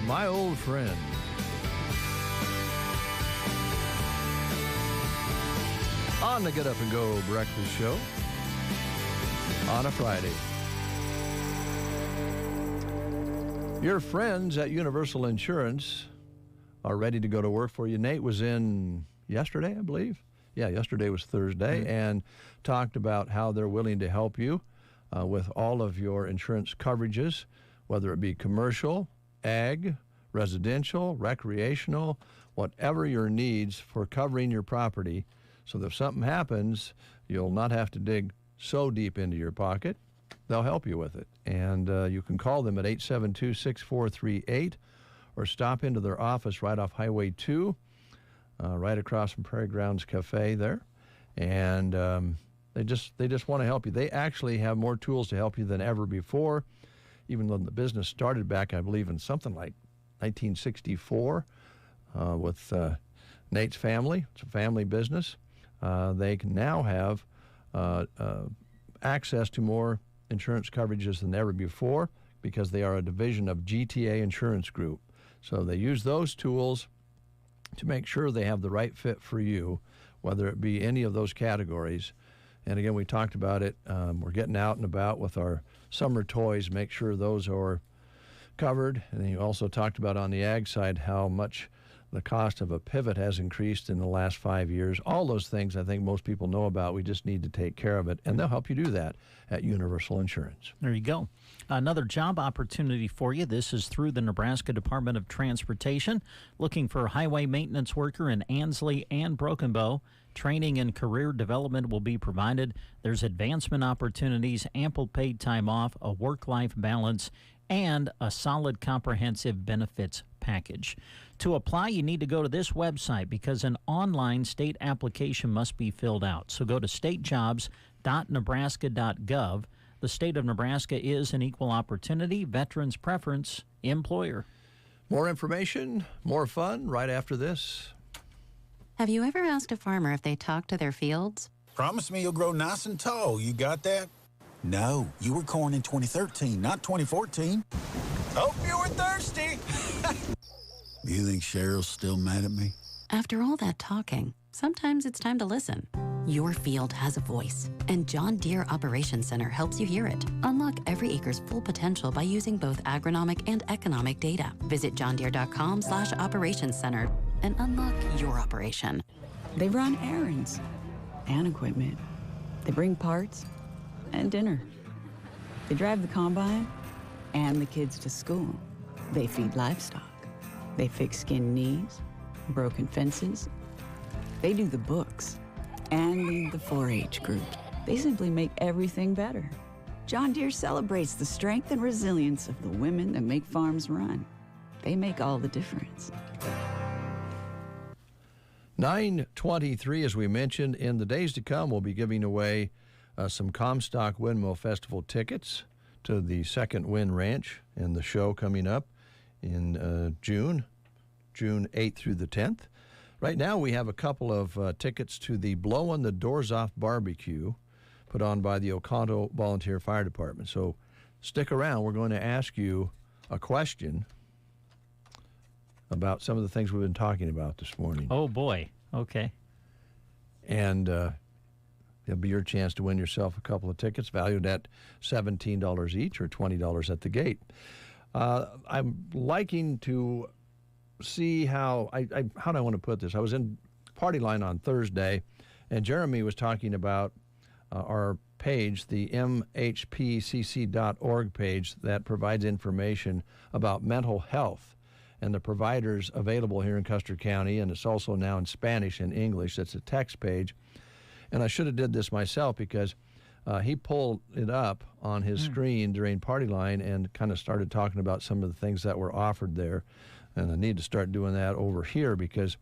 my old friend. On the Get Up and Go Breakfast Show on a Friday. Your friends at Universal Insurance are ready to go to work for you. Nate was in yesterday, I believe. Yeah, yesterday was Thursday, and talked about how they're willing to help you with all of your insurance coverages, whether it be commercial, ag, residential, recreational, whatever your needs for covering your property, so that if something happens, you'll not have to dig so deep into your pocket. They'll help you with it. And you can call them at 872-6438 or stop into their office right off Highway 2, right across from Prairie Grounds Cafe there. And they just want to help you. They actually have more tools to help you than ever before, even though the business started back, I believe, in something like 1964 with Nate's family. It's a family business. They can now have access to more insurance coverages than ever before because they are a division of GTA Insurance Group. So they use those tools to make sure they have the right fit for you, whether it be any of those categories. And again, we talked about it. We're getting out and about with our summer toys, make sure those are covered. And then you also talked about on the ag side how much the cost of a pivot has increased in the last 5 years. All those things I think most people know about. We just need to take care of it, and they'll help you do that at Universal Insurance. There you go. Another job opportunity for you. This is through the Nebraska Department of Transportation. Looking for a highway maintenance worker in Ansley and Broken Bow. Training and career development will be provided. There's advancement opportunities, ample paid time off, a work-life balance, and a solid comprehensive benefits package. To apply, you need to go to this website because an online state application must be filled out. So go to statejobs.nebraska.gov. The state of Nebraska is an equal opportunity, veterans preference employer. More information, more fun right after this. Have you ever asked a farmer if they talk to their fields? Promise me you'll grow nice and tall. You got that? No, you were corn in 2013, not 2014. Hope you were thirsty. You think Cheryl's still mad at me? After all that talking, sometimes it's time to listen. Your field has a voice, and John Deere Operations Center helps you hear it. Unlock every acre's full potential by using both agronomic and economic data. Visit johndeere.com/operations center and unlock your operation. They run errands and equipment. They bring parts and dinner. They drive the combine and the kids to school. They feed livestock. They fix skinned knees, broken fences. They do the books and lead the 4-H group. They simply make everything better. John Deere celebrates the strength and resilience of the women that make farms run. They make all the difference. 9:23, as we mentioned. In the days to come, we'll be giving away some Comstock Windmill Festival tickets to the Second Wind Ranch and the show coming up in June 8th through the 10th. Right now, we have a couple of tickets to the Blowing the Doors Off barbecue put on by the Oconto Volunteer Fire Department. So stick around. We're going to ask you a question about some of the things we've been talking about this morning. Oh, boy. Okay. And it'll be your chance to win yourself a couple of tickets valued at $17 each or $20 at the gate. I'm liking to see how do I want to put this? I was in Party Line on Thursday, and Jeremy was talking about our page, the mhpcc.org page that provides information about mental health and the providers available here in Custer County, and it's also now in Spanish and English. It's a text page. And I should have did this myself because he pulled it up on his screen during Party Line and kind of started talking about some of the things that were offered there. And I need to start doing that over here because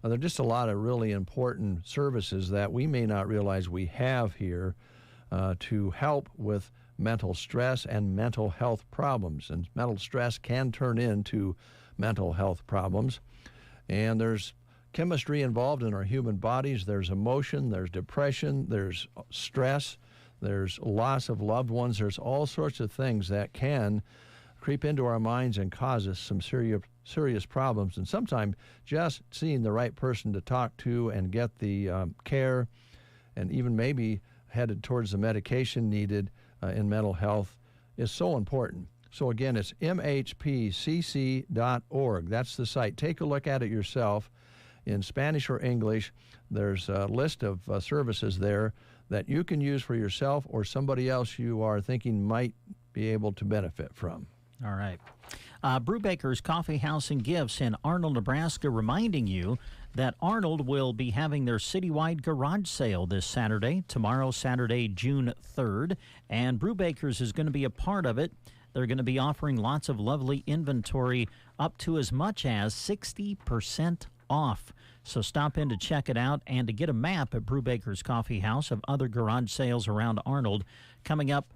there are just a lot of really important services that we may not realize we have here to help with mental stress and mental health problems. And mental stress can turn into mental health problems. And there's chemistry involved in our human bodies. There's emotion, there's depression, there's stress, there's loss of loved ones. There's all sorts of things that can creep into our minds and cause us some serious problems. And sometimes just seeing the right person to talk to and get the care and even maybe headed towards the medication needed in mental health is so important. So again, it's mhpcc.org. That's the site. Take a look at it yourself in Spanish or English. There's a list of services there that you can use for yourself or somebody else you are thinking might be able to benefit from. All right. Brubaker's Coffee House and Gifts in Arnold, Nebraska, reminding you that Arnold will be having their citywide garage sale this Saturday, tomorrow, Saturday, June 3rd, and Brubaker's is going to be a part of it. They're going to be offering lots of lovely inventory up to as much as 60% off. So stop in to check it out and to get a map at Brubaker's Coffee House of other garage sales around Arnold coming up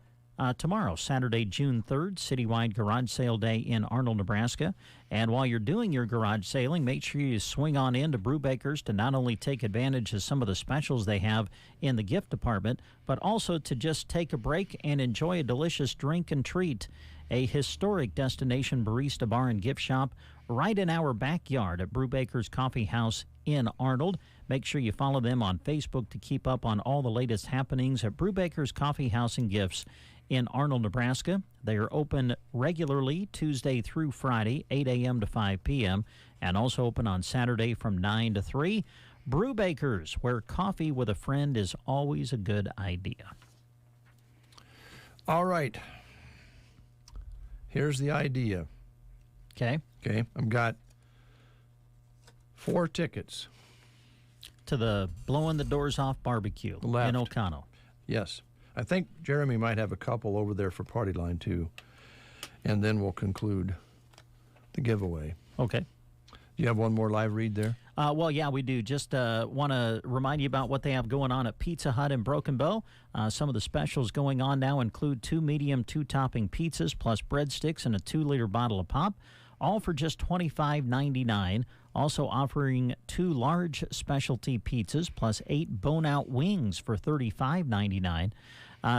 tomorrow, Saturday, June 3rd, citywide garage sale day in Arnold, Nebraska. And while you're doing your garage sailing, make sure you swing on in to Brubaker's to not only take advantage of some of the specials they have in the gift department, but also to just take a break and enjoy a delicious drink and treat. A historic destination barista bar and gift shop right in our backyard at Brubaker's Coffee House in Arnold. Make sure you follow them on Facebook to keep up on all the latest happenings at Brubaker's Coffee House and Gifts in Arnold, Nebraska. They are open regularly Tuesday through Friday, 8 a.m. to 5 p.m., and also open on Saturday from 9 to 3. Brubaker's, where coffee with a friend is always a good idea. All right. Here's the idea. Okay. Okay. I've got 4 tickets. To the Blowing the Doors Off barbecue in O'Connell. Yes. I think Jeremy might have a couple over there for Party Line, too. And then we'll conclude the giveaway. Okay. Do you have one more live read there? Well, yeah, we do. Just want to remind you about what they have going on at Pizza Hut in Broken Bow. Some of the specials going on now include 2 medium 2-topping pizzas plus breadsticks and a 2-liter bottle of pop, all for just $25.99. Also offering 2 large specialty pizzas plus 8 bone-out wings for $35.99.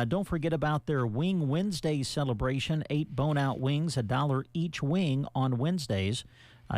Don't forget about their Wing Wednesday celebration. 8 bone-out wings, $1 each wing on Wednesdays.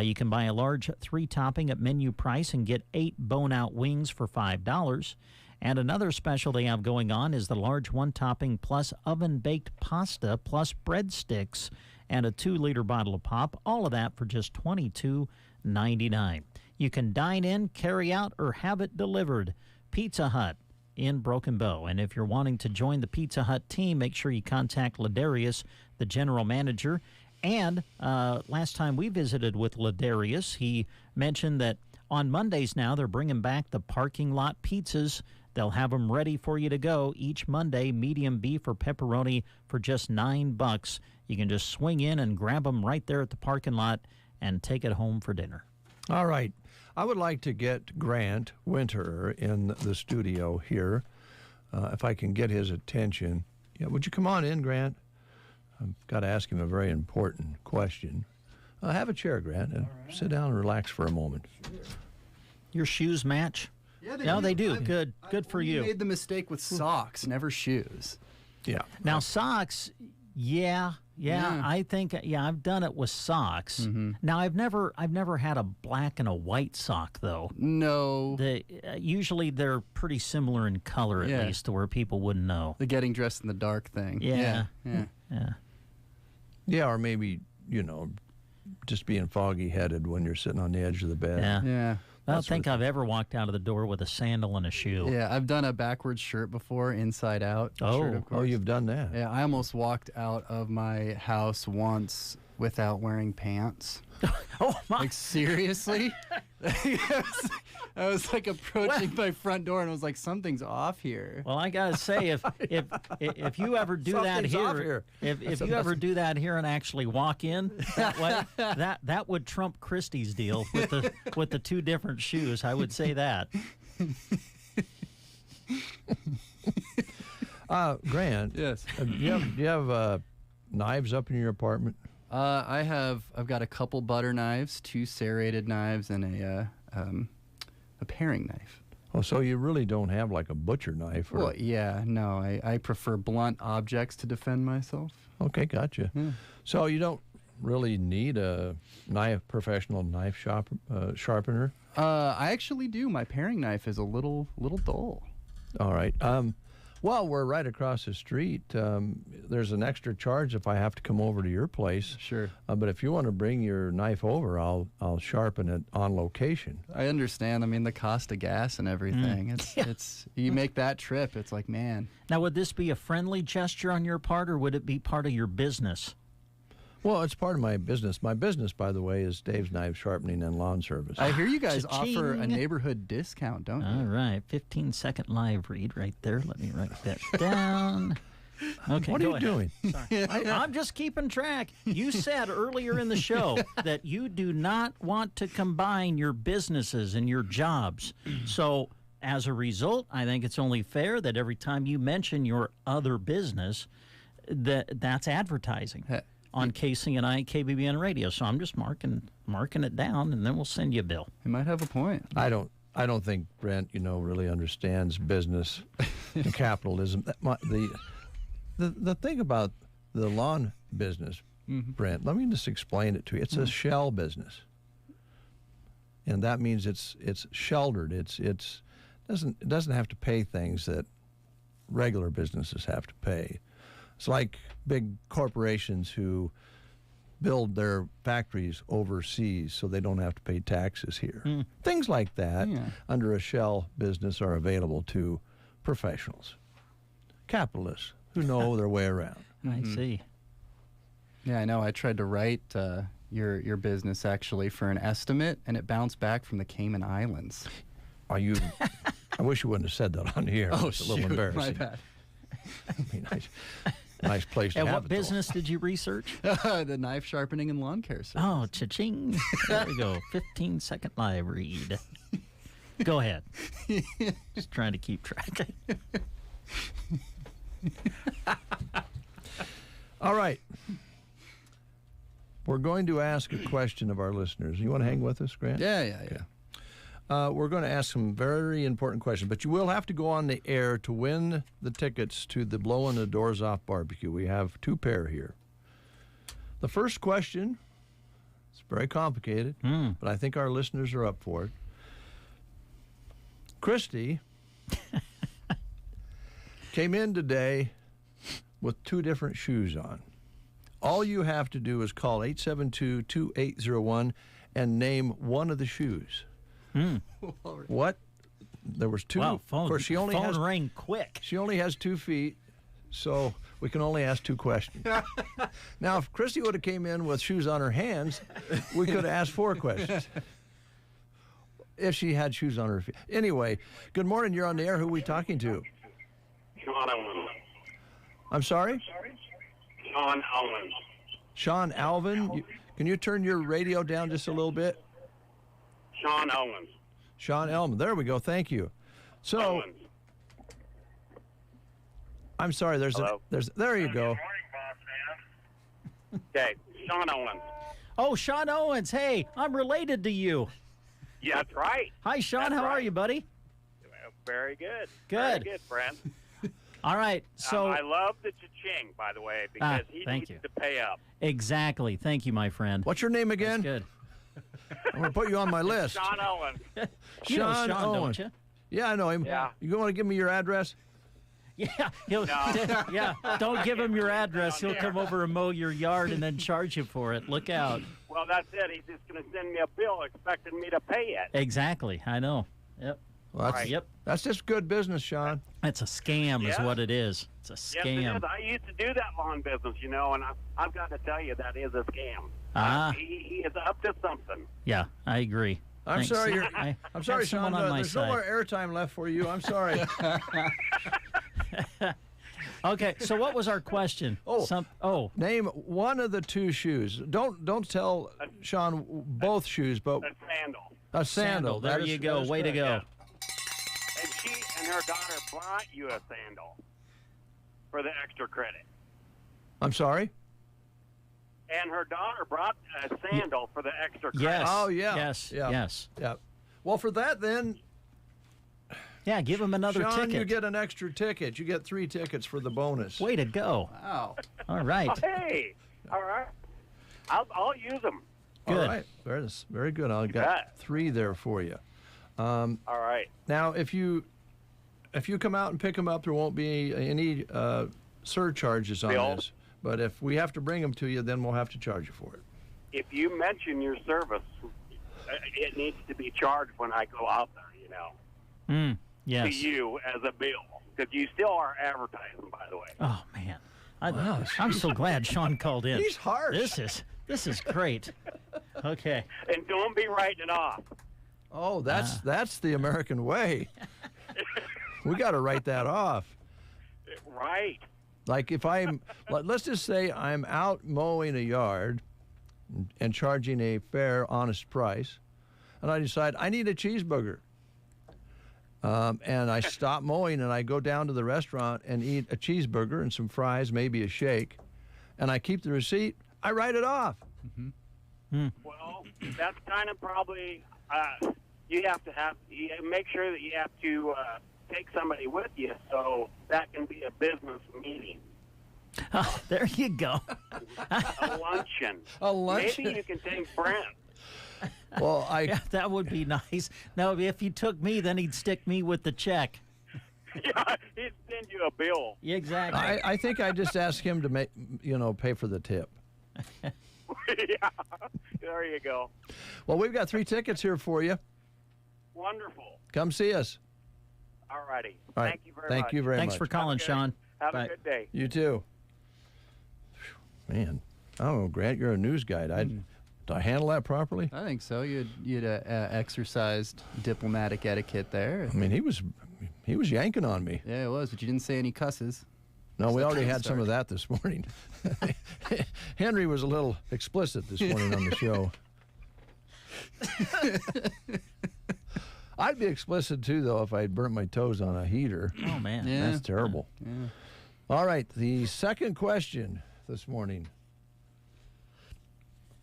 You can buy a large 3-topping at menu price and get 8 bone-out wings for $5. And another special they have going on is the large 1-topping plus oven-baked pasta plus breadsticks and a 2-liter bottle of pop. All of that for just $22.99. You can dine in, carry out, or have it delivered. Pizza Hut in Broken Bow. And if you're wanting to join the Pizza Hut team, make sure you contact Ladarius, the general manager. And last time we visited with Ladarius, he mentioned that on Mondays now they're bringing back the parking lot pizzas. They'll have them ready for you to go each Monday, medium beef or pepperoni for just $9. You can just swing in and grab them right there at the parking lot and take it home for dinner. All right. I would like to get Grant Winter in the studio here, if I can get his attention. Yeah, would you come on in, Grant? I've got to ask him a very important question. Have a chair, Grant, and sit down and relax for a moment. Your shoes match? Yeah, they do. Good for you. I made the mistake with socks, never shoes. Yeah. Now, socks, yeah. I think, I've done it with socks. Mm-hmm. Now, I've never had a black and a white sock, though. No. Usually they're pretty similar in color, at least, to where people wouldn't know. The getting dressed in the dark thing. Yeah. Yeah, or maybe, just being foggy-headed when you're sitting on the edge of the bed. Yeah. I don't think I've ever walked out of the door with a sandal and a shoe. Yeah, I've done a backwards shirt before, inside out. Shirt, of course. You've done that. Yeah, I almost walked out of my house once without wearing pants. Oh my! Like seriously? I was like approaching my front door and I was like, something's off here. Well, I gotta say, if you ever do that here, if you ever do that here and actually walk in that way, that would trump Christie's deal with the 2 different shoes. I would say that. Grant. Yes. Do you have knives up in your apartment? I've got a couple butter knives, 2 serrated knives, and a paring knife. Oh, so you really don't have like a butcher knife? Or... Well, yeah, no, I prefer blunt objects to defend myself. Okay, gotcha. So you don't really need a professional knife sharpener? I actually do. My paring knife is a little dull. All right. Well, we're right across the street. There's an extra charge if I have to come over to your place. Sure. But if you want to bring your knife over, I'll sharpen it on location. I understand. I mean, the cost of gas and everything. It's you make that trip, it's like, man. Now, would this be a friendly gesture on your part, or would it be part of your business? Well, it's part of my business. My business, by the way, is Dave's Knife Sharpening and Lawn Service. I hear you guys Cha-ching. offer a neighborhood discount, don't you? All right, 15-second live read right there. Let me write that down. Okay, what are go you ahead. doing? Sorry. I'm just keeping track. You said earlier in the show that you do not want to combine your businesses and your jobs. So as a result, I think it's only fair that every time you mention your other business, that's advertising on Casey and I KBBN Radio. So I'm just marking it down, and then we'll send you a bill. You might have a point. I don't think Brent, really understands business and capitalism. The thing about the lawn business, Brent, let me just explain it to you. It's a shell business, and that means it's sheltered. It doesn't have to pay things that regular businesses have to pay. It's like big corporations who build their factories overseas so they don't have to pay taxes here. Things like that under a shell business are available to professionals, capitalists who know their way around. I see. Yeah, I know. I tried to write your business actually for an estimate, and it bounced back from the Cayman Islands. Are you? I wish you wouldn't have said that on the air. Oh, it's a little shoot, embarrassing. my bad. Nice place to And have what it, business did you research? The knife sharpening and lawn care service. Oh, cha-ching. There we go. 15-second live read. Go ahead. Just trying to keep track. All right. We're going to ask a question of our listeners. You want to hang with us, Grant? Yeah. We're going to ask some very important questions, but you will have to go on the air to win the tickets to the Blowing the Doors Off barbecue. We have 2 pair here. The first question, it's very complicated, but I think our listeners are up for it. Christy came in today with 2 different shoes on. All you have to do is call 872-2801 and name one of the shoes. What? There was 2. Wow, phone, of course, she only phone rang quick. She only has 2 feet, so we can only ask 2 questions. Now, if Christy would have came in with shoes on her hands, we could have asked 4 questions. If she had shoes on her feet. Anyway, good morning. You're on the air. Who are we talking to? Sean Owens. I'm sorry? Sean Owens. Sean Alvin. Can you turn your radio down just a little bit? Sean Owens. Sean Elman. There we go. Thank you. So, Owens. I'm sorry. There you go. Okay, Sean Owens. Oh, Sean Owens. Hey, I'm related to you. Yeah, that's right. Hi, Sean. That's How are right. you, buddy? Very good. Good. Very good, Brent. All right. So I love the cha-ching, by the way, because he thank needs you. to pay up. Exactly. Thank you, my friend. What's your name again? That's good. I'm going to put you on my list. Sean Owens. You know Sean Sean, Owens. don't you? Yeah, I know him. Yeah. You want to give me your address? Yeah, yeah. Don't give him your address. He'll come over and mow your yard and then charge you for it. Look out. Well, that's it. He's just going to send me a bill expecting me to pay it. Exactly. I know. Yep. Well, that's just good business, Sean. It's a scam is Yeah. what it is. It's a Yes, scam. it is. I used to do that lawn business, and I've got to tell you that is a scam. He is up to something. Yeah, I agree. I'm Thanks. sorry, I I'm sorry, have someone Sean. on my There's side. no more airtime left for you. I'm sorry. Okay, so what was our question? Name one of the 2 shoes. Don't tell Sean both shoes, but A sandal. a sandal. There you go. Way to go. And she and her daughter bought you a sandal for the extra credit. I'm sorry? And her daughter brought a sandal for the extra credit. Yes. Oh, yeah. Yes. Yeah. Yes. Yeah. Well, for that, then, Yeah, give him another Sean, ticket. you get an extra ticket. You get 3 tickets for the bonus. Way to go. Wow. All right. Oh, hey, all right. I'll use them. Good. All right. Very good. I've got 3 there for you. All right. Now, if you come out and pick them up, there won't be any surcharges on Bill? this. But if we have to bring them to you, then we'll have to charge you for it. If you mention your service, it needs to be charged when I go out there, you know, Yes. to you as a bill. Because you still are advertising, by the way. Oh, man. I'm so glad Sean called in. He's harsh. This is great. Okay. And don't be writing it off. Oh, that's the American way. We got to write that off. Right. Like if let's just say I'm out mowing a yard and charging a fair, honest price, and I decide I need a cheeseburger. And I stop mowing and I go down to the restaurant and eat a cheeseburger and some fries, maybe a shake, and I keep the receipt, I write it off. Well, that's kind of probably, you make sure that you have to take somebody with you, so that can be a business meeting. Oh, there you go. A luncheon. A luncheon. Maybe you can take Brent. Well, Yeah, that would be nice. Now, if he took me, then he'd stick me with the check. Yeah, he'd send you a bill. Yeah, exactly. I think I just asked him to pay for the tip. Yeah, there you go. Well, we've got 3 tickets here for you. Wonderful. Come see us. All righty. All right. Thank you very much. Thank you very Thanks much. for calling, Sean. Have Bye. a good day. You too. Man, I don't know, Grant, you're a news guy. Did I handle that properly? I think so. You'd exercised diplomatic etiquette there. I mean, he was yanking on me. Yeah, it was, but you didn't say any cusses. No, we So already time had some of that this morning. Henry was a little explicit this morning on the show. I'd be explicit too, though, if I had burnt my toes on a heater. Oh, man. Yeah. That's terrible. Yeah. All right, the second question this morning.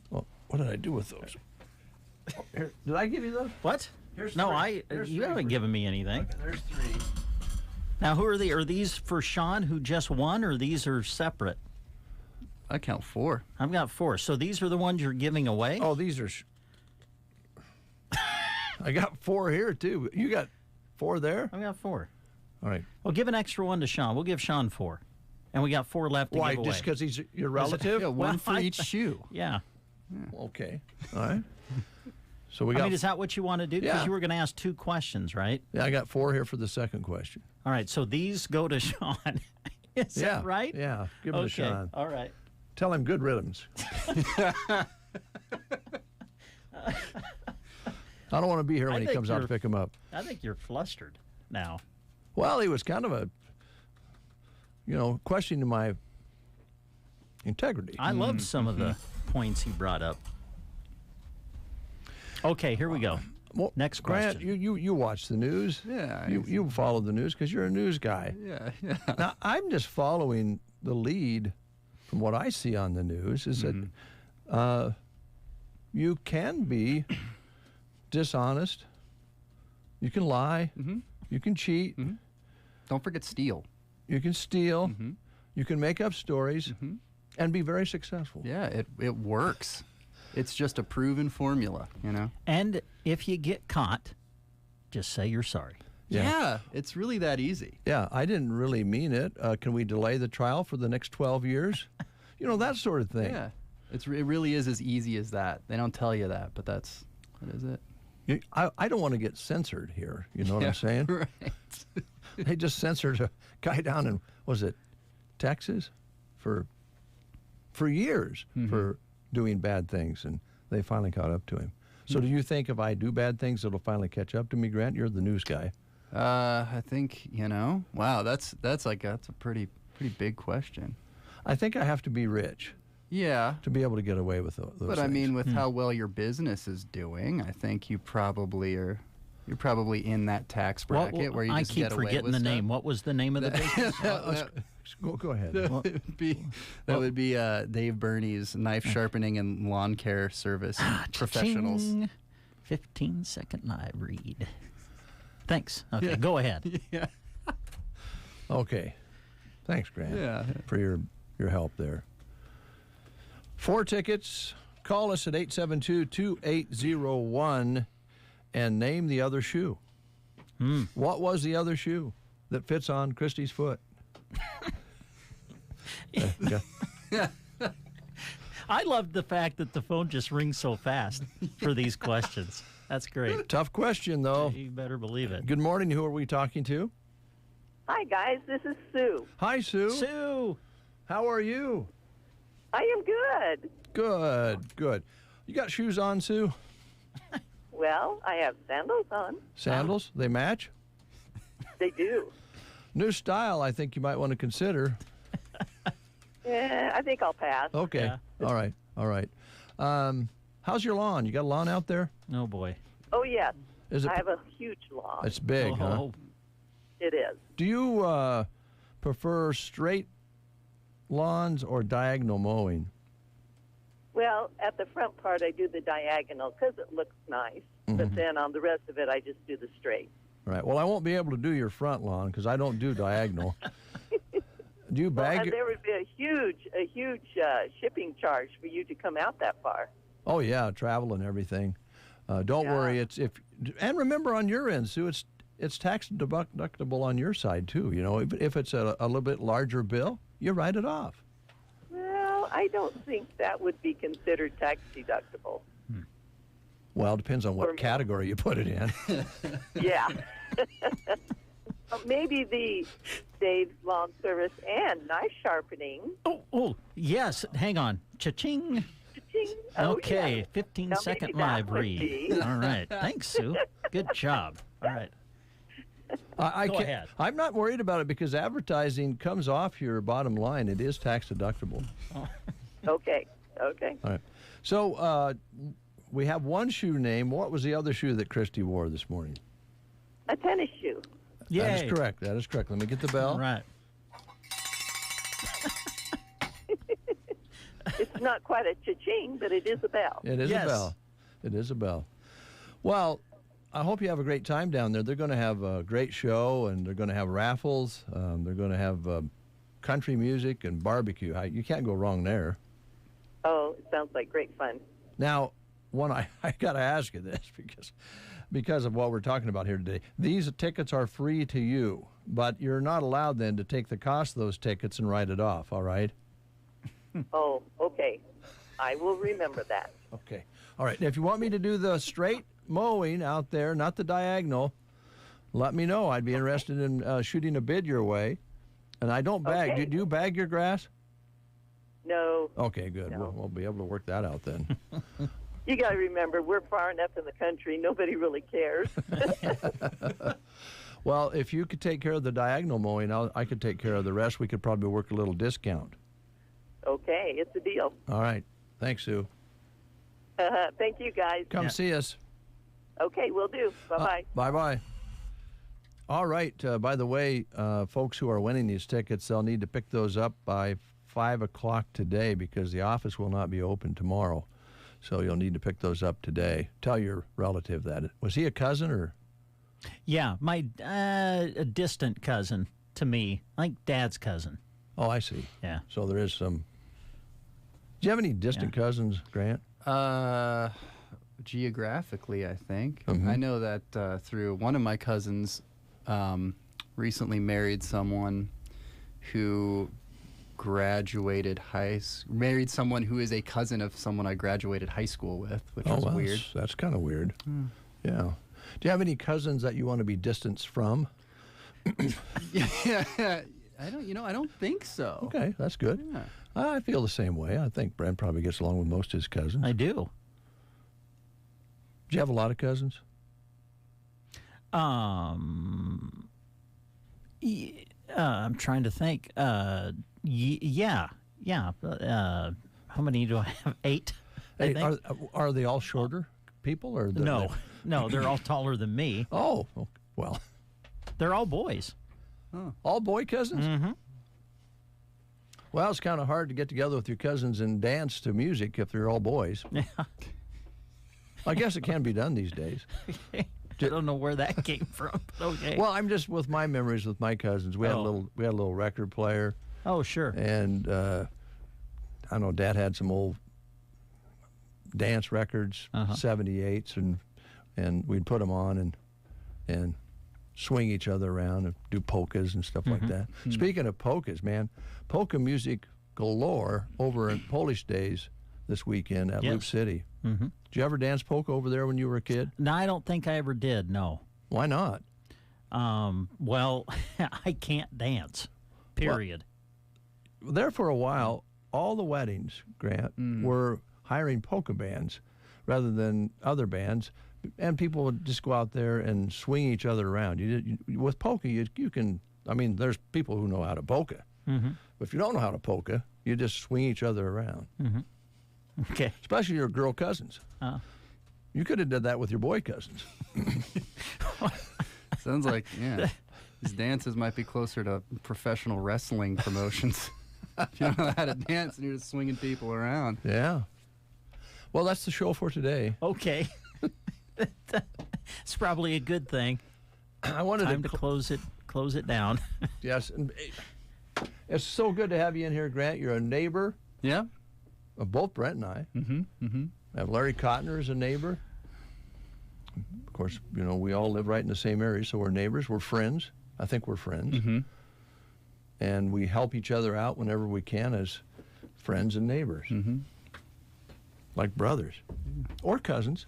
Well, what did I do with those? Oh, here, did I give you those? What? Here's No, three. Here's you three haven't for given me anything. Okay, there's 3. Now, who are they? Are these for Sean, who just won, or these are separate? I count 4. I've got 4. So these are the ones you're giving away? Oh, these are. I got 4 here too. You got 4 there? I've got 4. All right. Well, give an extra one to Sean. We'll give Sean 4. And we got 4 left to Why? give away. Just because he's your relative? Yeah, one Well, for each shoe. Yeah. Okay. All right. So we I got. mean, is that what you want to do? Because Yeah. you were going to ask 2 questions, right? Yeah, I got 4 here for the second question. All right, so these go to Sean. Is that right? Yeah. Give him to Sean. All right. Tell him good riddance. I don't want to be here when he think comes out to you're- pick him up. I think you're flustered now. Well, he was kind of questioning my integrity. I loved some of the points he brought up. Okay, here we go. Well, Next Grant, question. you watch the news. Yeah. You follow the news because you're a news guy. Yeah, yeah. Now, I'm just following the lead from what I see on the news is that you can be dishonest. You can lie. You can cheat. Don't forget steal. You can steal. You can make up stories and be very successful. Yeah, it works. It's just a proven formula, you know? And if you get caught, just say you're sorry. Yeah, it's really that easy. Yeah, I didn't really mean it. Can we delay the trial for the next 12 years? That sort of thing. Yeah, it really is as easy as that. They don't tell you that, but that is it. I don't want to get censored here. You know what I'm saying? Right. They just censored a guy down in, was it Texas? For years for doing bad things, and they finally caught up to him. So do you think if I do bad things, it'll finally catch up to me, Grant? You're the news guy. I think, wow, that's a pretty big question. I think I have to be rich. Yeah. To be able to get away with those But things. I mean, with how well your business is doing, I think you're probably in that tax bracket where you I just keep get away forgetting with the stuff. name. What was the name of the business? Go ahead. That would be Dave Burney's knife sharpening and lawn care service professionals. Ching. 15-second live read. Thanks. Okay, go ahead. Yeah. Okay. Thanks, Grant. Yeah. For your help there. 4 tickets. Call us at 872-2801 and name the other shoe. What was the other shoe that fits on Christy's foot? I love the fact that the phone just rings so fast for these questions. That's great. Tough question, though. You better believe it. Good morning. Who are we talking to? Hi, guys. This is Sue. Hi, Sue. Sue. How are you? I am good. Good. You got shoes on, Sue? Well, I have sandals on. Sandals? They match? They do. New style, I think you might want to consider. Yeah, I think I'll pass. Okay. Yeah. All right. How's your lawn? You got a lawn out there? Oh, boy. Oh, yes. Is it? I have a huge lawn. It's big, huh? It is. Do you prefer straight lawns or diagonal mowing? Well, at the front part, I do the diagonal because it looks nice. But then on the rest of it, I just do the straight. Right. Well, I won't be able to do your front lawn because I don't do diagonal. Do you bag There would be a huge shipping charge for you to come out that far. Oh yeah, travel and everything. Don't worry. And remember on your end, Sue, it's tax deductible on your side too. You know, if it's a little bit larger bill, you write it off. Well, I don't think that would be considered tax deductible. Well, it depends on what category you put it in. Yeah. Maybe the Dave's Lawn Service and knife sharpening. Oh, yes. Hang on. Cha-ching. Cha-ching. Oh, Okay, yeah. 15-second Now, maybe live that would read. be. All right. Thanks, Sue. Good job. All right. Go ahead. I'm not worried about it because advertising comes off your bottom line. It is tax deductible. Okay. All right. So we have one shoe name. What was the other shoe that Christy wore this morning? A tennis shoe. That is correct. Let me get the bell. All right. It's not quite a cha-ching, but it is a bell. It is a bell. It is a bell. Well, I hope you have a great time down there. They're going to have a great show, and they're going to have raffles. They're going to have country music and barbecue. You can't go wrong there. Oh, it sounds like great fun. Now, I got to ask you this because of what we're talking about here today. These tickets are free to you, but you're not allowed then to take the cost of those tickets and write it off, all right? Oh, okay. I will remember that. Okay. All right. If you want me to do the straight mowing out there, not the diagonal, let me know. I'd be interested in shooting a bid your way. And I don't bag. Okay. Do you bag your grass? No. Okay, good. No. We'll be able to work that out then. You got to remember, we're far enough in the country, nobody really cares. Well, if you could take care of the diagonal mowing, I could take care of the rest. We could probably work a little discount. Okay, it's a deal. All right. Thanks, Sue. Thank you, guys. Come see us. Okay, will do. Bye-bye. Bye-bye. All right. By the way, folks who are winning these tickets, they'll need to pick those up by 5 o'clock today because the office will not be open tomorrow. So you'll need to pick those up today. Tell your relative that. Was he a cousin or? Yeah, a distant cousin to me, like Dad's cousin. Oh, I see. Yeah. So there is some. Do you have any distant cousins, Grant? Geographically, I think. Mhm. I know that through one of my cousins recently married someone who married someone who is a cousin of someone I graduated high school with, which was well, weird. That's kind of weird. Yeah. Do you have any cousins that you want to be distanced from? Yeah, I don't think so. Okay, that's good. Yeah. I feel the same way. I think Brent probably gets along with most of his cousins. I do. Do you have a lot of cousins? I'm trying to think. Yeah. How many do I have? 8. I think. Are they all shorter people or No, they're all taller than me. Oh, well. They're all boys. Oh. All boy cousins? Mm-hmm. Well, it's kind of hard to get together with your cousins and dance to music if they're all boys. Yeah. I guess it can be done these days. I don't know where that came from. But okay. Well, I'm just with my memories with my cousins. We had a little record player. Oh, sure. And I don't know, Dad had some old dance records, 78s, and we'd put them on and swing each other around and do polkas and stuff like that. Speaking of polkas, man, polka music galore over at Polish Days this weekend at Loop City. Did you ever dance polka over there when you were a kid? No, I don't think I ever did, no. Why not? Well, I can't dance, period. Well, there for a while, all the weddings, Grant, were hiring polka bands rather than other bands, and people would just go out there and swing each other around. With polka, you can, I mean, there's people who know how to polka. But if you don't know how to polka, you just swing each other around. Okay. Especially your girl cousins. You could have did that with your boy cousins. Sounds like, yeah. These dances might be closer to professional wrestling promotions. If you don't know how to dance and you're just swinging people around. Yeah. Well, that's the show for today. Okay. It's probably a good thing. I wanted to close it down. Yes. And it's so good to have you in here, Grant. You're a neighbor. Yeah. Of both Brent and I. I have Larry Cotner as a neighbor. Of course, you know, we all live right in the same area, so we're neighbors. We're friends. I think we're friends. And we help each other out whenever we can as friends and neighbors. Like brothers. Or cousins.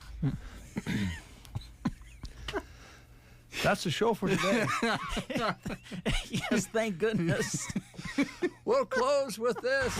That's the show for today. Yes, thank goodness. We'll close with this.